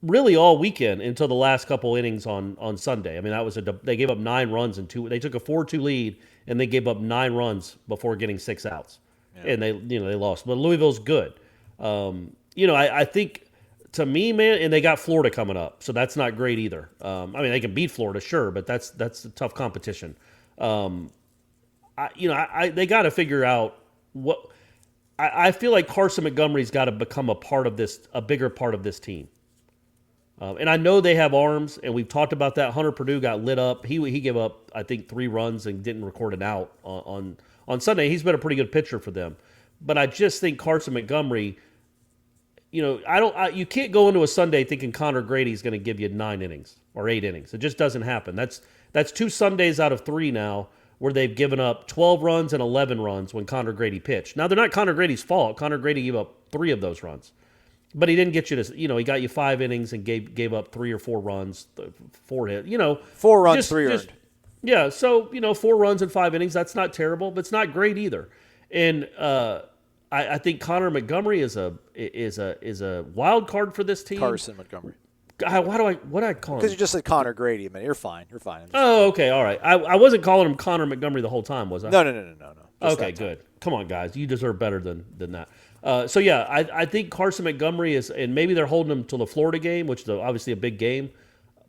really all weekend until the last couple innings on Sunday. I mean, they gave up 9 runs in 2. They took a 4-2 lead and they gave up 9 runs before getting 6 outs, and they lost. But Louisville's good. I think. To me, man, and they got Florida coming up, so that's not great either. I mean, they can beat Florida, sure, but that's a tough competition. They got to figure out what. I feel like Carson Montgomery's got to become a bigger part of this team. And I know they have arms, and we've talked about that. Hunter Purdue got lit up. He gave up, I think, 3 runs and didn't record an out on Sunday. He's been a pretty good pitcher for them, but I just think Carson Montgomery. You can't go into a Sunday thinking Connor Grady's going to give you 9 innings or 8 innings. It just doesn't happen. That's 2 Sundays out of 3 now where they've given up 12 runs and 11 runs when Connor Grady pitched. Now, they're not Connor Grady's fault. Connor Grady gave up 3 of those runs. But he didn't get you to, he got you 5 innings and gave up 3 or 4 runs, 4 hits, 4 runs, 3 earned. Yeah, so, 4 runs and 5 innings, that's not terrible, but it's not great either. And, I think Connor Montgomery is a wild card for this team. Carson Montgomery. What do I call him? Because you just said Connor Grady, man. You're fine. Oh, okay, all right. I wasn't calling him Connor Montgomery the whole time, was I? No. Just okay, good. Come on, guys. You deserve better than that. I think Carson Montgomery is, and maybe they're holding him till the Florida game, which is obviously a big game.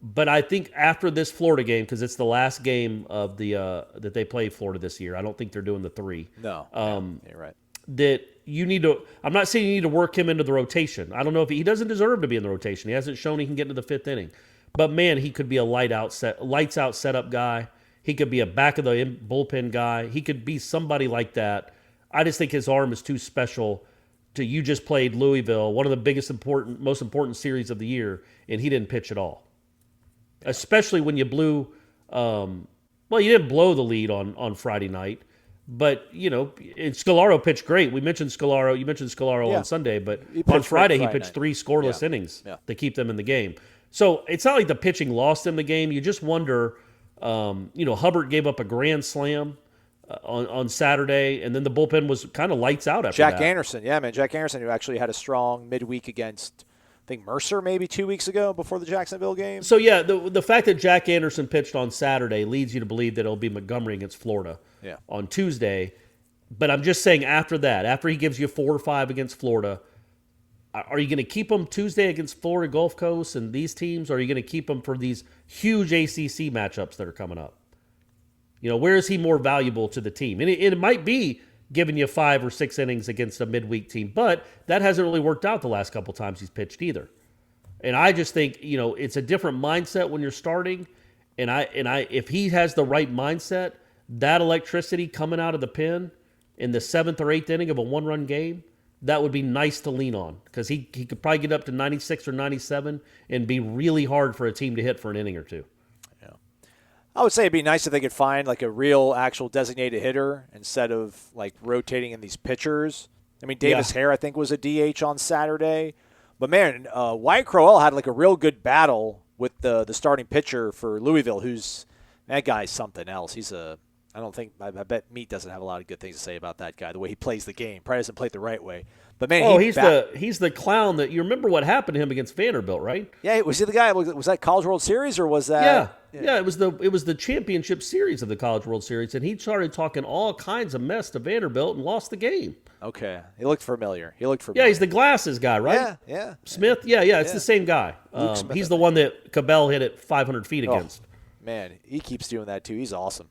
But I think after this Florida game, because it's the last game of the that they play Florida this year, I don't think they're doing the 3. No, you're right. That you need to. I'm not saying you need to work him into the rotation. I don't know if he doesn't deserve to be in the rotation. He hasn't shown he can get into the 5th inning. But man, he could be a lights out setup guy. He could be a back of the bullpen guy. He could be somebody like that. I just think his arm is too special. You just played Louisville, one of the most important series of the year, and he didn't pitch at all. Especially when you blew. You didn't blow the lead on Friday night. But, Scolaro pitched great. You mentioned Scolaro on Sunday, but on Friday he pitched 3 scoreless innings to keep them in the game. So it's not like the pitching lost them the game. You just wonder, Hubbard gave up a grand slam on Saturday, and then the bullpen was kind of lights out after that. Jack Anderson, who actually had a strong midweek against, I think, Mercer maybe 2 weeks ago before the Jacksonville game. So, the fact that Jack Anderson pitched on Saturday leads you to believe that it'll be Montgomery against Florida on Tuesday. But I'm just saying after that, after he gives you 4 or 5 against Florida, are you going to keep him Tuesday against Florida Gulf Coast and these teams, or are you going to keep him for these huge ACC matchups that are coming up? Where is he more valuable to the team? And it might be giving you 5 or 6 innings against a midweek team, but that hasn't really worked out the last couple times he's pitched either. And I just think, it's a different mindset when you're starting. And if he has the right mindset, that electricity coming out of the pen in the 7th or 8th inning of a 1-run game, that would be nice to lean on, because he could probably get up to 96 or 97 and be really hard for a team to hit for an inning or 2. Yeah, I would say it'd be nice if they could find like a real actual designated hitter instead of like rotating in these pitchers. I mean, Davis Hare, I think, was a DH on Saturday. But man, Wyatt Crowell had like a real good battle with the starting pitcher for Louisville, that guy's something else. I bet Meat doesn't have a lot of good things to say about that guy, the way he plays the game. Probably doesn't play it the right way. But man, he's the clown that you remember what happened to him against Vanderbilt, right? Yeah, was he the guy? Was that College World Series or was that? Yeah. It was the championship series of the College World Series, and he started talking all kinds of mess to Vanderbilt and lost the game. Okay, he looked familiar. Yeah, he's the glasses guy, right? Yeah. Smith. Yeah, it's the same guy. He's the one that Cabell hit it 500 feet against. Man, he keeps doing that too. He's awesome.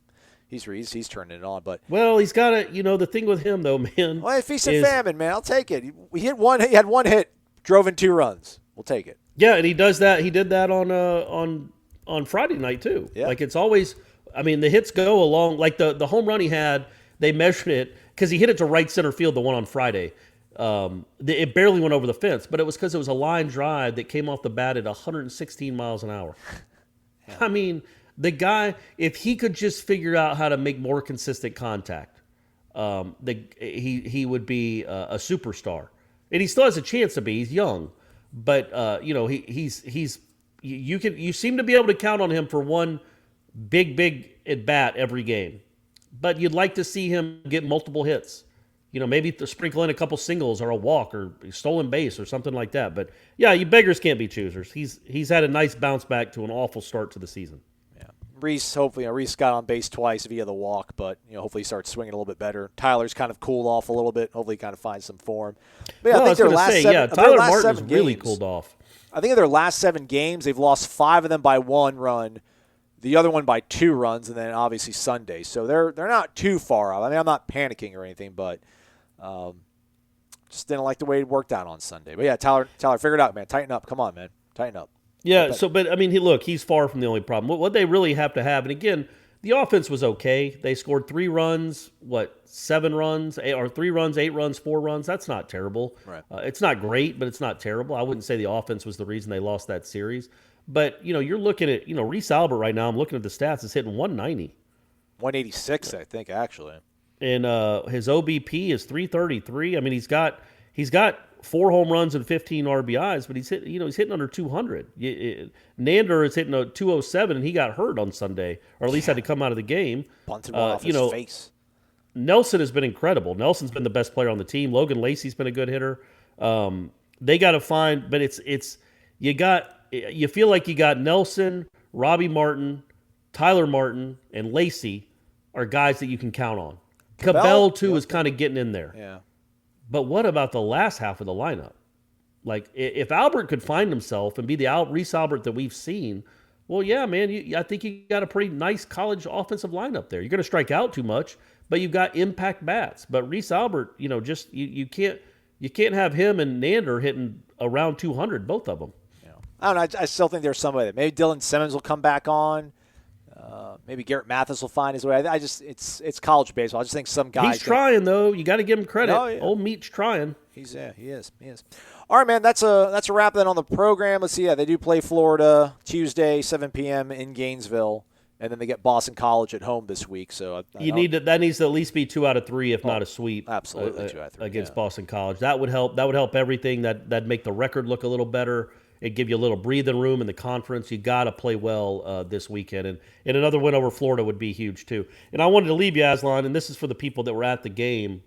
He's turning it on, but he's got to. The thing with him though, man. Well, feast and famine, man. I'll take it. He had one hit, drove in 2 runs. We'll take it. Yeah, and he does that. He did that on Friday night too. Yeah. Like it's always. I mean, the hits go along. Like the home run he had, they measured it because he hit it to right center field. The one on Friday, it barely went over the fence, but it was because it was a line drive that came off the bat at 116 miles an hour. Yeah. I mean. The guy, if he could just figure out how to make more consistent contact, he would be a superstar. And he still has a chance to be. He's young, but you seem to be able to count on him for one big at bat every game. but you'd like to see him get multiple hits. Maybe to sprinkle in a couple singles or a walk or stolen base or something like that. But yeah, you beggars can't be choosers. He's had a nice bounce back to an awful start to the season. Yeah, Reese Reese got on base twice via the walk, but hopefully he starts swinging a little bit better. Tyler's kind of cooled off a little bit. Hopefully he kind of finds some form. But yeah, I think their last seven, Tyler Martin's really cooled off. I think in their last 7 games, they've lost 5 of them by 1 run, the other one by 2 runs, and then obviously Sunday. So they're not too far off. I mean, I'm not panicking or anything, but just didn't like the way it worked out on Sunday. But yeah, Tyler, figure it out, man. Tighten up. Come on, man. Tighten up. Yeah. But I mean, he's far from the only problem. What they really have to have, and again, the offense was okay. They scored 3 runs, 7 runs, 3 runs, 8 runs, 4 runs. That's not terrible. Right. It's not great, but it's not terrible. I wouldn't say the offense was the reason they lost that series. But you're looking at Reese Albert right now. I'm looking at the stats. Is hitting 190, 186, I think actually. And his OBP is 333. I mean, he's got 4 home runs and 15 RBIs, but he's hitting under 200. Nander is hitting a 207, and he got hurt on Sunday, or at least had to come out of the game. Bunted one off his face. Nelson has been incredible. Nelson's been the best player on the team. Logan Lacey's been a good hitter. They got to find, but you feel like you got Nelson, Robbie Martin, Tyler Martin, and Lacey are guys that you can count on. Cabell too, is kind of getting in there. Yeah. But what about the last half of the lineup? Like, if Albert could find himself and be the Reese Albert that we've seen, well, yeah, man, I think you got a pretty nice college offensive lineup there. You're going to strike out too much, but you've got impact bats. But Reese Albert, you can't have him and Nander hitting around 200, both of them. Yeah. I don't know. I still think there's some way that maybe Dylan Simmons will come back on. Maybe Garrett Mathis will find his way. It's college baseball. I just think some guys. He's trying though. You got to give him credit. Oh, yeah. Old Meat's trying. He is. All right, man. That's a wrap then on the program. Let's see. Yeah, they do play Florida Tuesday, 7 p.m. in Gainesville, and then they get Boston College at home this week. So that needs to at least be 2 out of 3, if not a sweep. Absolutely, 2 out of 3 against Boston College. That would help. That would help everything. That'd make the record look a little better. It'd give you a little breathing room in the conference. You got to play well this weekend. And another win over Florida would be huge, too. And I wanted to leave you, Aslan, and this is for the people that were at the game.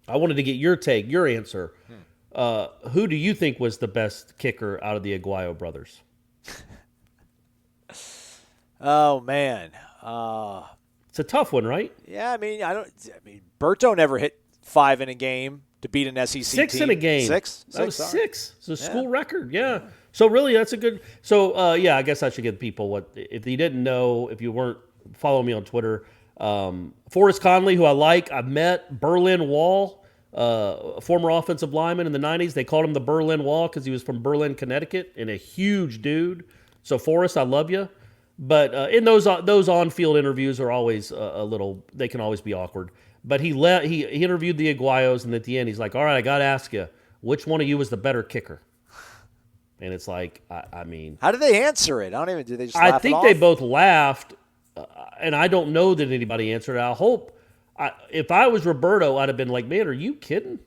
I wanted to get your take, your answer. Who do you think was the best kicker out of the Aguayo brothers? Oh, man. It's a tough one, right? Yeah, I mean, Berto never hit 5 in a game to beat an SEC 6 team. in a game. 6? That was 6. It's a school record, yeah. So really, that's a good – so, I guess I should give people what – if you didn't know, if you weren't following me on Twitter, Forrest Conley, who I like, I've met. Berlin Wall, former offensive lineman in the 90s. They called him the Berlin Wall because he was from Berlin, Connecticut, and a huge dude. So, Forrest, I love you. But in those on-field interviews are always a little – they can always be awkward. But he interviewed the Aguayos, and at the end he's like, all right, I got to ask you, which one of you was the better kicker? And it's like, I mean. How did they answer it? Do they just laugh I think it they off? both laughed, and I don't know that anybody answered it. I hope. If I was Roberto, I'd have been like, man, are you kidding?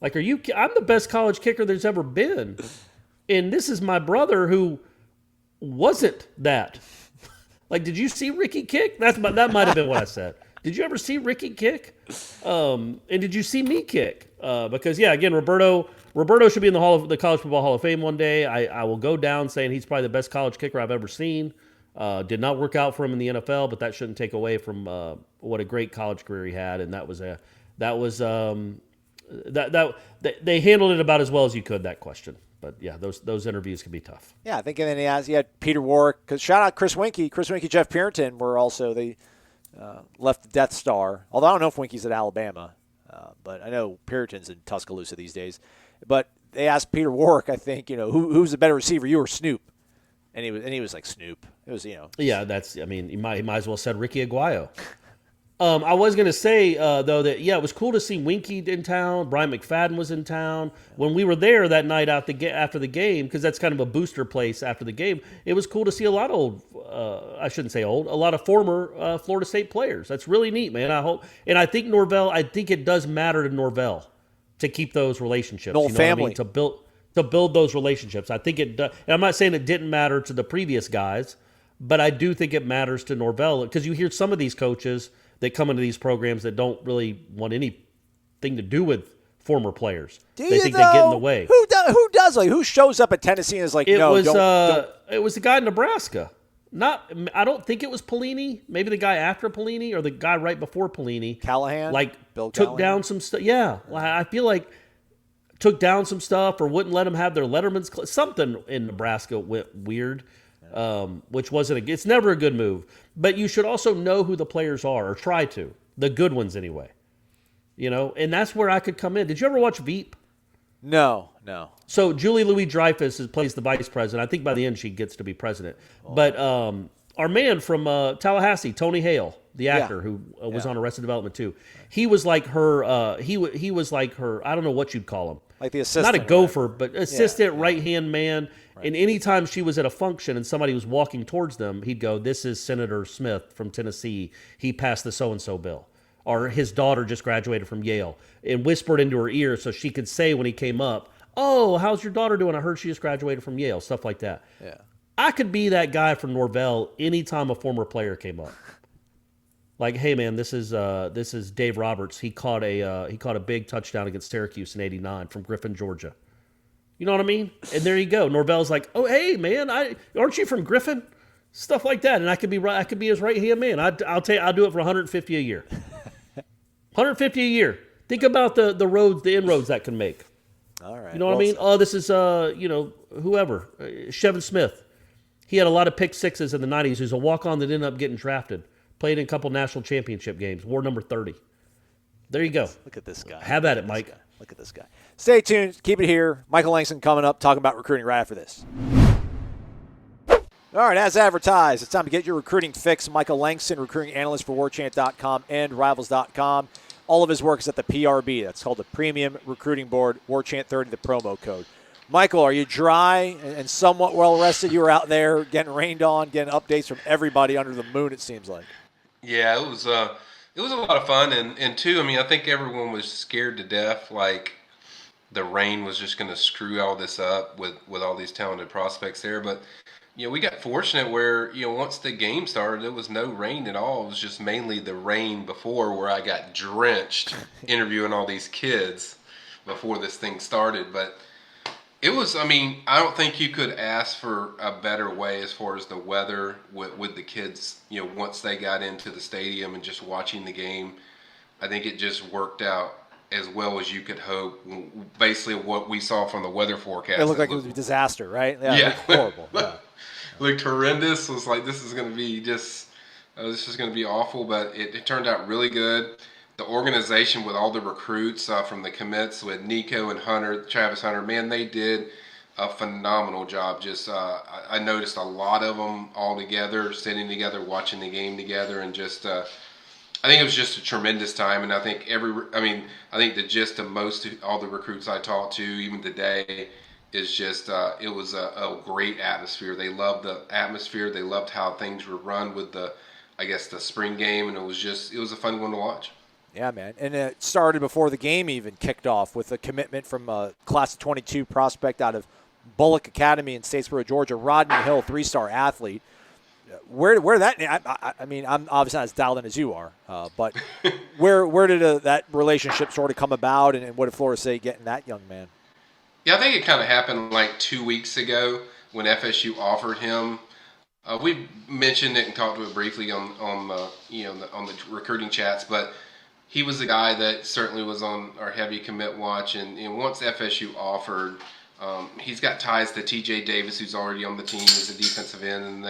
Like, I'm the best college kicker there's ever been. And this is my brother who wasn't that. Like, did you see Ricky kick? That might have been what I said. Did you ever see Ricky kick? And did you see me kick? Because, again, Roberto should be in the College Football Hall of Fame one day. I will go down saying he's probably the best college kicker I've ever seen. Did not work out for him in the NFL, but that shouldn't take away from what a great college career he had. And they handled it about as well as you could, that question. But, yeah, those interviews can be tough. Yeah, I think and then he had Peter Warwick. Because shout out Chris Winkie. Chris Winkie, Jeff Purinton were also the left the Death Star. Although I don't know if Winkie's at Alabama. But I know Purinton's in Tuscaloosa these days. But they asked Peter Warwick, I think, who's the better receiver, you or Snoop? And he was like Snoop. It was, Yeah, he might as well said Ricky Aguayo. I was going to say, though, that, it was cool to see Winkie in town. Brian McFadden was in town. When we were there that night after the game, because that's kind of a booster place after the game, it was cool to see a lot of a lot of former Florida State players. That's really neat, man. I think Norvell, it does matter to Norvell to keep those relationships. Nole family. To build those relationships. I think it does. And I'm not saying it didn't matter to the previous guys, But I do think it matters to Norvell because you hear some of these coaches that come into these programs that don't really want anything to do with former players. They think they get in the way. Who does? Like, who shows up at Tennessee and is like, It no, was don't. it was the guy in Nebraska. I don't think it was Pelini. Maybe the guy after Pelini or the guy right before Pelini. Callahan? Like Bill took Callahan? down some stuff. Yeah, I feel like took down some stuff or wouldn't let them have their Letterman's something in Nebraska went weird, which wasn't. It's never a good move. But you should also know who the players are or try to, the good ones anyway. And that's where I could come in. Did you ever watch Veep? No. So Julie Louis-Dreyfus plays the vice president. I think by the end she gets to be president. But our man from Tallahassee, Tony Hale, the actor who was on Arrested Development too, he was like her. He was like her. I don't know what you'd call him. Like the assistant. Not a gopher, but assistant, right-hand man. Right. And anytime she was at a function and somebody was walking towards them, he'd go, "This is Senator Smith from Tennessee. He passed the so-and-so bill." Or his daughter just graduated from Yale, and whispered into her ear so she could say when he came up, "Oh, how's your daughter doing? I heard she just graduated from Yale," stuff like that. Yeah. I could be that guy from Norvell anytime a former player came up. Like, hey man, this is Dave Roberts. He caught a big touchdown against Syracuse in '89 from Griffin, Georgia. You know what I mean? And there you go. Norvell's like, "Oh, hey man, aren't you from Griffin?" Stuff like that, and I could be his right hand man. I'll do it for $150 a year. $150 a year. Think about the inroads that can make. All right. You know what I mean? Oh, this is whoever. Shevin Smith. He had a lot of pick sixes in the 90s. He was a walk-on that ended up getting drafted. Played in a couple national championship games. Wore number 30. There you go. Look at this guy. Have at it, Mike. Look at this guy. Stay tuned. Keep it here. Michael Langston coming up, talking about recruiting right after this. All right, as advertised, it's time to get your recruiting fix. Michael Langston, recruiting analyst for Warchant.com and Rivals.com. All of his work is at the PRB. That's called the Premium Recruiting Board. Warchant30, the promo code. Michael, are you dry and somewhat well-rested? You were out there getting rained on, getting updates from everybody under the moon, it seems like. Yeah, it was a lot of fun. And two, I think everyone was scared to death, like the rain was just going to screw all this up with all these talented prospects there. But we got fortunate where, once the game started, there was no rain at all. It was just mainly the rain before where I got drenched interviewing all these kids before this thing started. But it was, I don't think you could ask for a better way as far as the weather with the kids, once they got into the stadium and just watching the game. I think it just worked out as well as you could hope. Basically what we saw from the weather forecast. It looked like it was a disaster, right? Yeah. It looked horrible. Yeah. Looked horrendous. It was like, this is going to be this is going to be awful, but it turned out really good. The organization with all the recruits from the commits with Nico and Travis Hunter, man, they did a phenomenal job. Just I noticed a lot of them all together, sitting together, watching the game together, and just I think it was just a tremendous time. And I think I think the gist of all the recruits I talked to, even today, is just it was a great atmosphere. They loved the atmosphere. They loved how things were run with the spring game, and it was a fun one to watch. Yeah, man. And it started before the game even kicked off with a commitment from a class of 22 prospect out of Bullock Academy in Statesboro, Georgia, Rodney Hill, 3-star athlete. Where that? I'm obviously not as dialed in as you are, but where did that relationship sort of come about, and what did Florida State get in that young man? Yeah, I think it kind of happened like 2 weeks ago when FSU offered him. We mentioned it and talked to it briefly on the recruiting chats, but he was the guy that certainly was on our heavy commit watch, and once FSU offered, he's got ties to TJ Davis, who's already on the team as a defensive end, and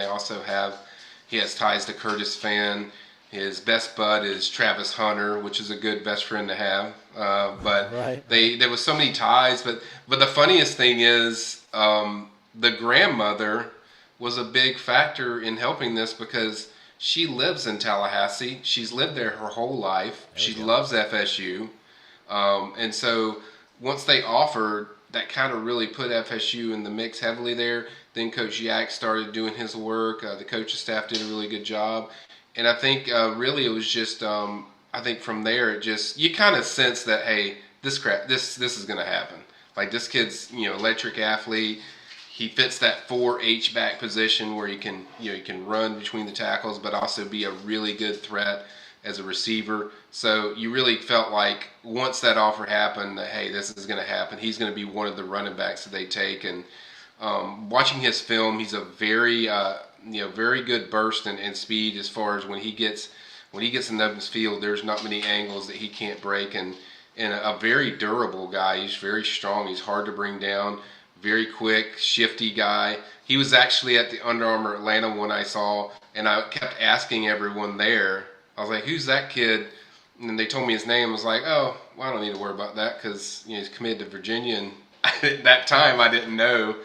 he has ties to Curtis Fan. His best bud is Travis Hunter, which is a good best friend to have. But right. There was so many ties. But the funniest thing is the grandmother was a big factor in helping this because she lives in Tallahassee. She's lived there her whole life. She loves FSU. And so once they offered, that kind of really put FSU in the mix heavily there. Then Coach Yak started doing his work. The coaching staff did a really good job. And I think really it was just, I think from there, you kind of sense that, hey, this is going to happen. Like this kid's, electric athlete. he fits that 4 H-back position where he can run between the tackles, but also be a really good threat as a receiver. So you really felt like once that offer happened, that, hey, this is going to happen. He's going to be one of the running backs that they take. And watching his film, he's a very very good burst and speed as far as when he gets in the open field. There's not many angles that he can't break, and a very durable guy. He's very strong. He's hard to bring down. Very quick, shifty guy. He was actually at the Under Armour Atlanta one I saw, and I kept asking everyone there. I was like, "Who's that kid?" And then they told me his name. I was like, "Oh, well, I don't need to worry about that because he's committed to Virginia." And at that time, I didn't know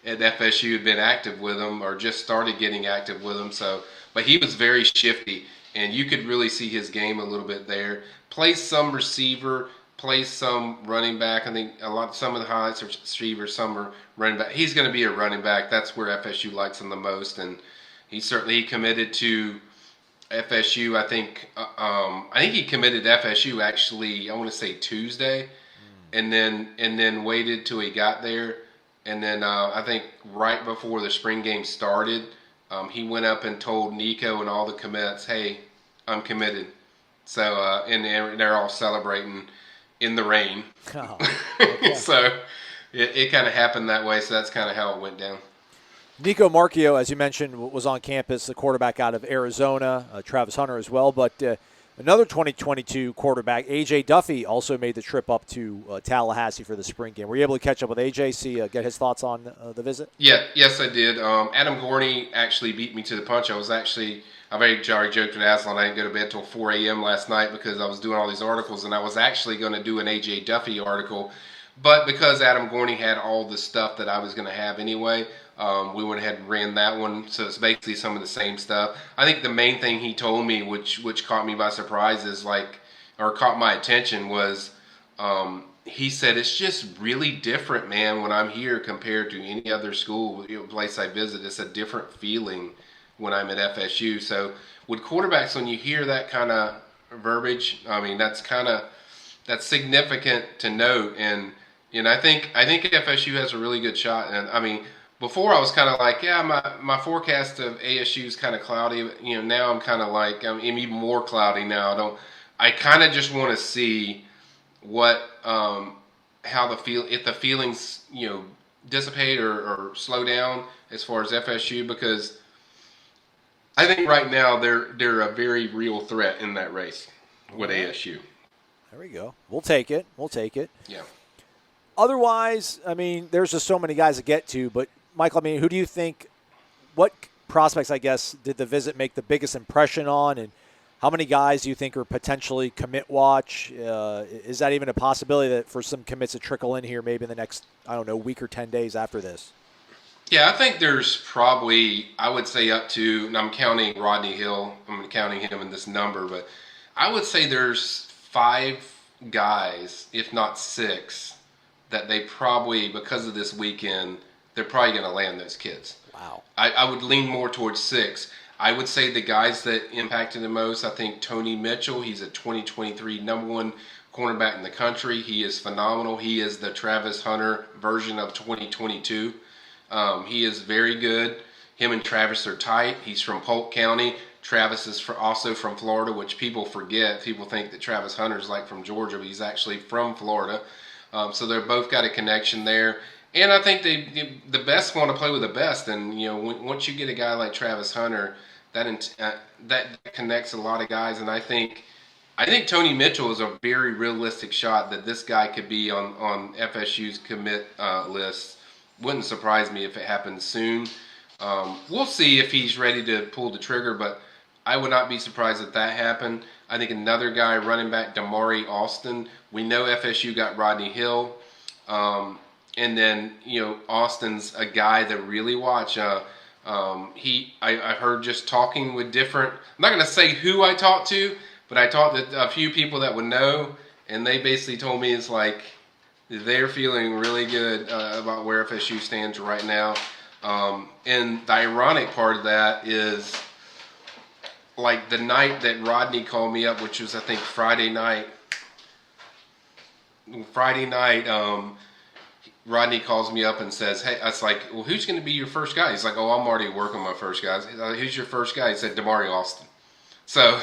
at FSU had been active with him or just started getting active with him. So, but he was very shifty, and you could really see his game a little bit there. Plays some receiver. Plays some running back. I think some of the highlights are receiver, some are running back. He's going to be a running back. That's where FSU likes him the most, and he committed to FSU. I think he committed to FSU actually. I want to say Tuesday, and then waited till he got there, and then I think right before the spring game started, he went up and told Nico and all the commits, "Hey, I'm committed." So and they're all celebrating in the rain. Oh, okay. So it kind of happened that way. So that's kind of how it went down. Nico Marchio, as you mentioned, was on campus, the quarterback out of Arizona, Travis Hunter as well. But another 2022 quarterback, A.J. Duffy, also made the trip up to Tallahassee for the spring game. Were you able to catch up with A.J., get his thoughts on the visit? Yes, I did. Adam Gorney actually beat me to the punch. I already joked with Aslan. I didn't go to bed till 4 a.m. last night because I was doing all these articles, and I was actually going to do an A.J. Duffy article. But because Adam Gorney had all the stuff that I was going to have anyway, we went ahead and ran that one. So it's basically some of the same stuff. I think the main thing he told me, which caught me by surprise, caught my attention was he said, "It's just really different, man, when I'm here compared to any other school, place I visit. It's a different feeling when I'm at FSU." So with quarterbacks, when you hear that kind of verbiage, I mean, that's significant to note. And I think FSU has a really good shot. And I mean, before I was kind of like, yeah, my forecast of ASU is kind of cloudy. Now I'm kind of like, I'm even more cloudy now. I kind of just want to see what if the feelings dissipate or slow down as far as FSU, because I think right now they're a very real threat in that race with ASU. There we go. We'll take it. Yeah. Otherwise, I mean, there's just so many guys to get to. But, Michael, I mean, who do you think, what prospects, I guess, did the visit make the biggest impression on? And how many guys do you think are potentially commit watch? Is that even a possibility that for some commits to trickle in here maybe in the next, week or 10 days after this? Yeah, I think there's probably, I would say up to, and I'm counting Rodney Hill, I'm counting him in this number, but I would say there's 5 guys, if not 6, that they probably, because of this weekend, they're probably going to land those kids. Wow. I would lean more towards 6. I would say the guys that impacted the most, I think Tony Mitchell, he's a 2023 number 1 cornerback in the country. He is phenomenal. He is the Travis Hunter version of 2022. He is very good. Him and Travis are tight. He's from Polk County. Travis is also from Florida, which people forget. People think that Travis Hunter's like from Georgia, but he's actually from Florida. So they're both got a connection there. And I think the best want to play with the best. And, once you get a guy like Travis Hunter, that connects a lot of guys. And I think Tony Mitchell is a very realistic shot that this guy could be on FSU's commit list. Wouldn't surprise me if it happens soon. We'll see if he's ready to pull the trigger, but I would not be surprised if that happened. I think another guy, running back Damari Austin. We know FSU got Rodney Hill. And then, Austin's a guy that really watch. I heard just talking with different, I'm not going to say who I talked to, but I talked to a few people that would know, and they basically told me it's like they're feeling really good about where FSU stands right now. And the ironic part of that is, like, the night that Rodney called me up, which was, I think, Friday night, Rodney calls me up and says, hey, I was like, well, who's going to be your first guy? He's like, oh, I'm already working on my first guy. Who's your first guy? He said, Damari Alston. So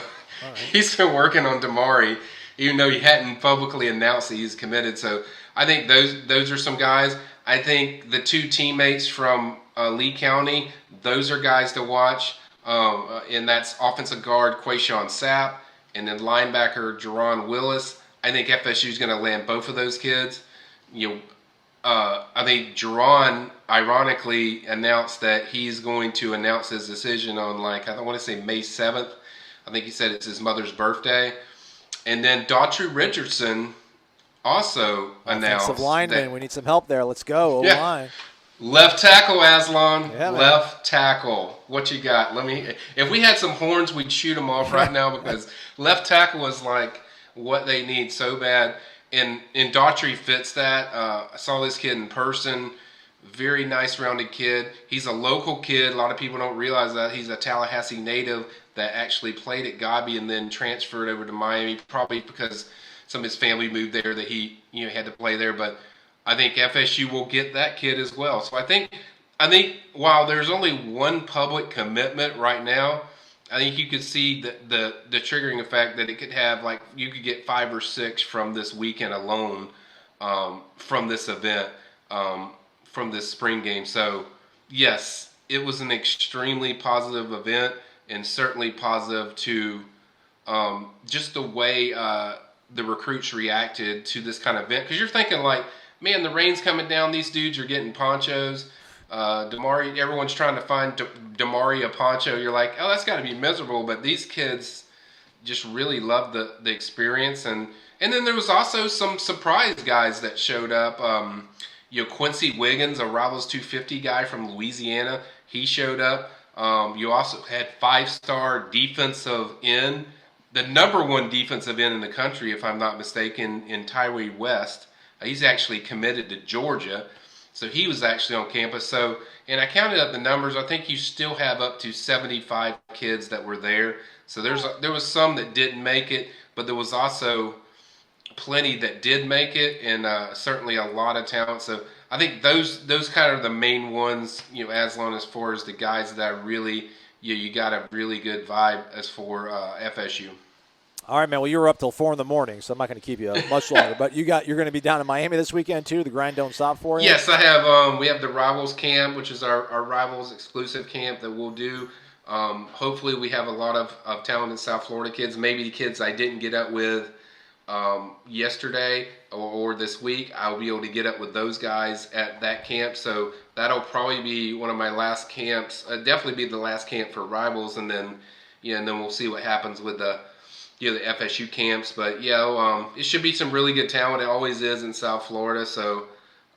he's been working on Damari, even though he hadn't publicly announced that he's committed. So I think those are some guys. I think the two teammates from Lee County, those are guys to watch. And that's offensive guard Quayshawn Sapp and then linebacker Jerron Willis. I think FSU is going to land both of those kids. I think Jerron ironically announced that he's going to announce his decision on I want to say May 7th. I think he said it's his mother's birthday. And then Daughtry Richardson also announced offensive lineman. that We need some help there. Let's go. O-line. Left tackle, Aslan. Yeah, left tackle. What you got? If we had some horns, we'd shoot them off right now because left tackle is what they need so bad. And Daughtry fits that. I saw this kid in person. Very nice rounded kid. He's a local kid. A lot of people don't realize that. He's a Tallahassee native that actually played at Gobby and then transferred over to Miami, probably because some of his family moved there that he had to play there. But I think FSU will get that kid as well. So I think while there's only one public commitment right now, I think you could see the triggering effect that it could have. You could get 5 or 6 from this weekend alone, from this event, from this spring game. So yes, it was an extremely positive event and certainly positive to just the way the recruits reacted to this kind of event. Because you're thinking man, the rain's coming down. These dudes are getting ponchos. Damari, everyone's trying to find Damari a poncho. You're like, oh, that's got to be miserable. But these kids just really loved the experience. And then there was also some surprise guys that showed up. Quincy Wiggins, a Rivals 250 guy from Louisiana, he showed up. You also had 5-star defensive end, the number 1 defensive end in the country, if I'm not mistaken, in Tyree West. He's actually committed to Georgia. So he was actually on campus. So, and I counted up the numbers. I think you still have up to 75 kids that were there. So there was some that didn't make it, but there was also plenty that did make it, and certainly a lot of talent. So I think those kind of the main ones, Aslan, as far as the guys that I really, you got a really good vibe as for FSU. All right, man. Well, you were up till 4 a.m, so I'm not going to keep you much longer. But you're going to be down in Miami this weekend too. The grind don't stop for you. Yes, I have. We have the Rivals camp, which is our Rivals exclusive camp that we'll do. Hopefully, we have a lot of talented South Florida kids. Maybe the kids I didn't get up with yesterday or this week, I'll be able to get up with those guys at that camp. So that'll probably be one of my last camps. Definitely be the last camp for Rivals, and then and then we'll see what happens with the FSU camps. But it should be some really good talent. It always is in South Florida. So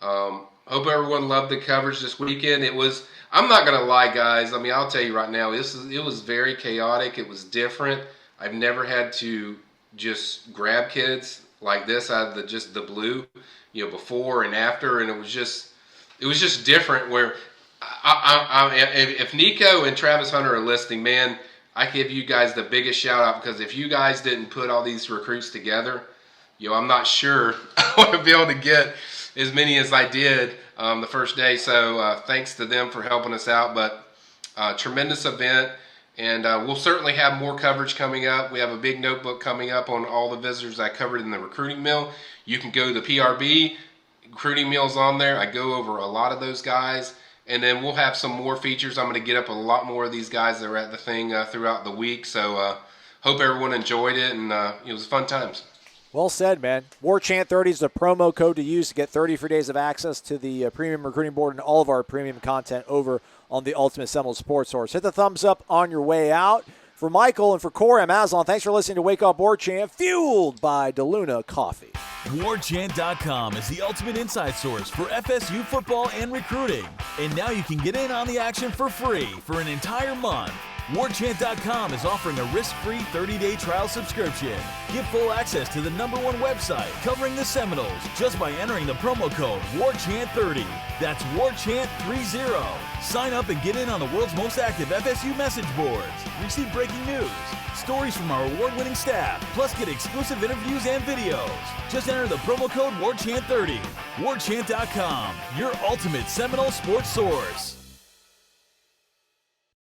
hope everyone loved the coverage this weekend. I'm not gonna lie, guys. I mean, I'll tell you right now, it was very chaotic. It was different. I've never had to just grab kids like this out of the blue, before and after, and it was just different. Where if Nico and Travis Hunter are listening, man, I give you guys the biggest shout out, because if you guys didn't put all these recruits together, I'm not sure I would be able to get as many as I did the first day. So thanks to them for helping us out. But tremendous event, and we'll certainly have more coverage coming up. We have a big notebook coming up on all the visitors I covered in the recruiting mill. You can go to the PRB recruiting mill's on there. I go over a lot of those guys. And then we'll have some more features. I'm going to get up a lot more of these guys that are at the thing throughout the week. So hope everyone enjoyed it, and it was fun times. Well said, man. Warchant 30 is the promo code to use to get 30 free days of access to the premium recruiting board and all of our premium content over on the Ultimate Seminoles Sports Source. Hit the thumbs up on your way out. For Michael and for Corey, I'm Aslan. Thanks for listening to Wake Up Warchant, fueled by DeLuna Coffee. Warchant.com is the ultimate inside source for FSU football and recruiting. And now you can get in on the action for free for an entire month. Warchant.com is offering a risk-free 30-day trial subscription. Get full access to the #1 website covering the Seminoles just by entering the promo code WARCHANT30. That's WARCHANT30. Sign up and get in on the world's most active FSU message boards. Receive breaking news, stories from our award-winning staff, plus get exclusive interviews and videos. Just enter the promo code WARCHANT30. Warchant.com, your ultimate Seminole sports source.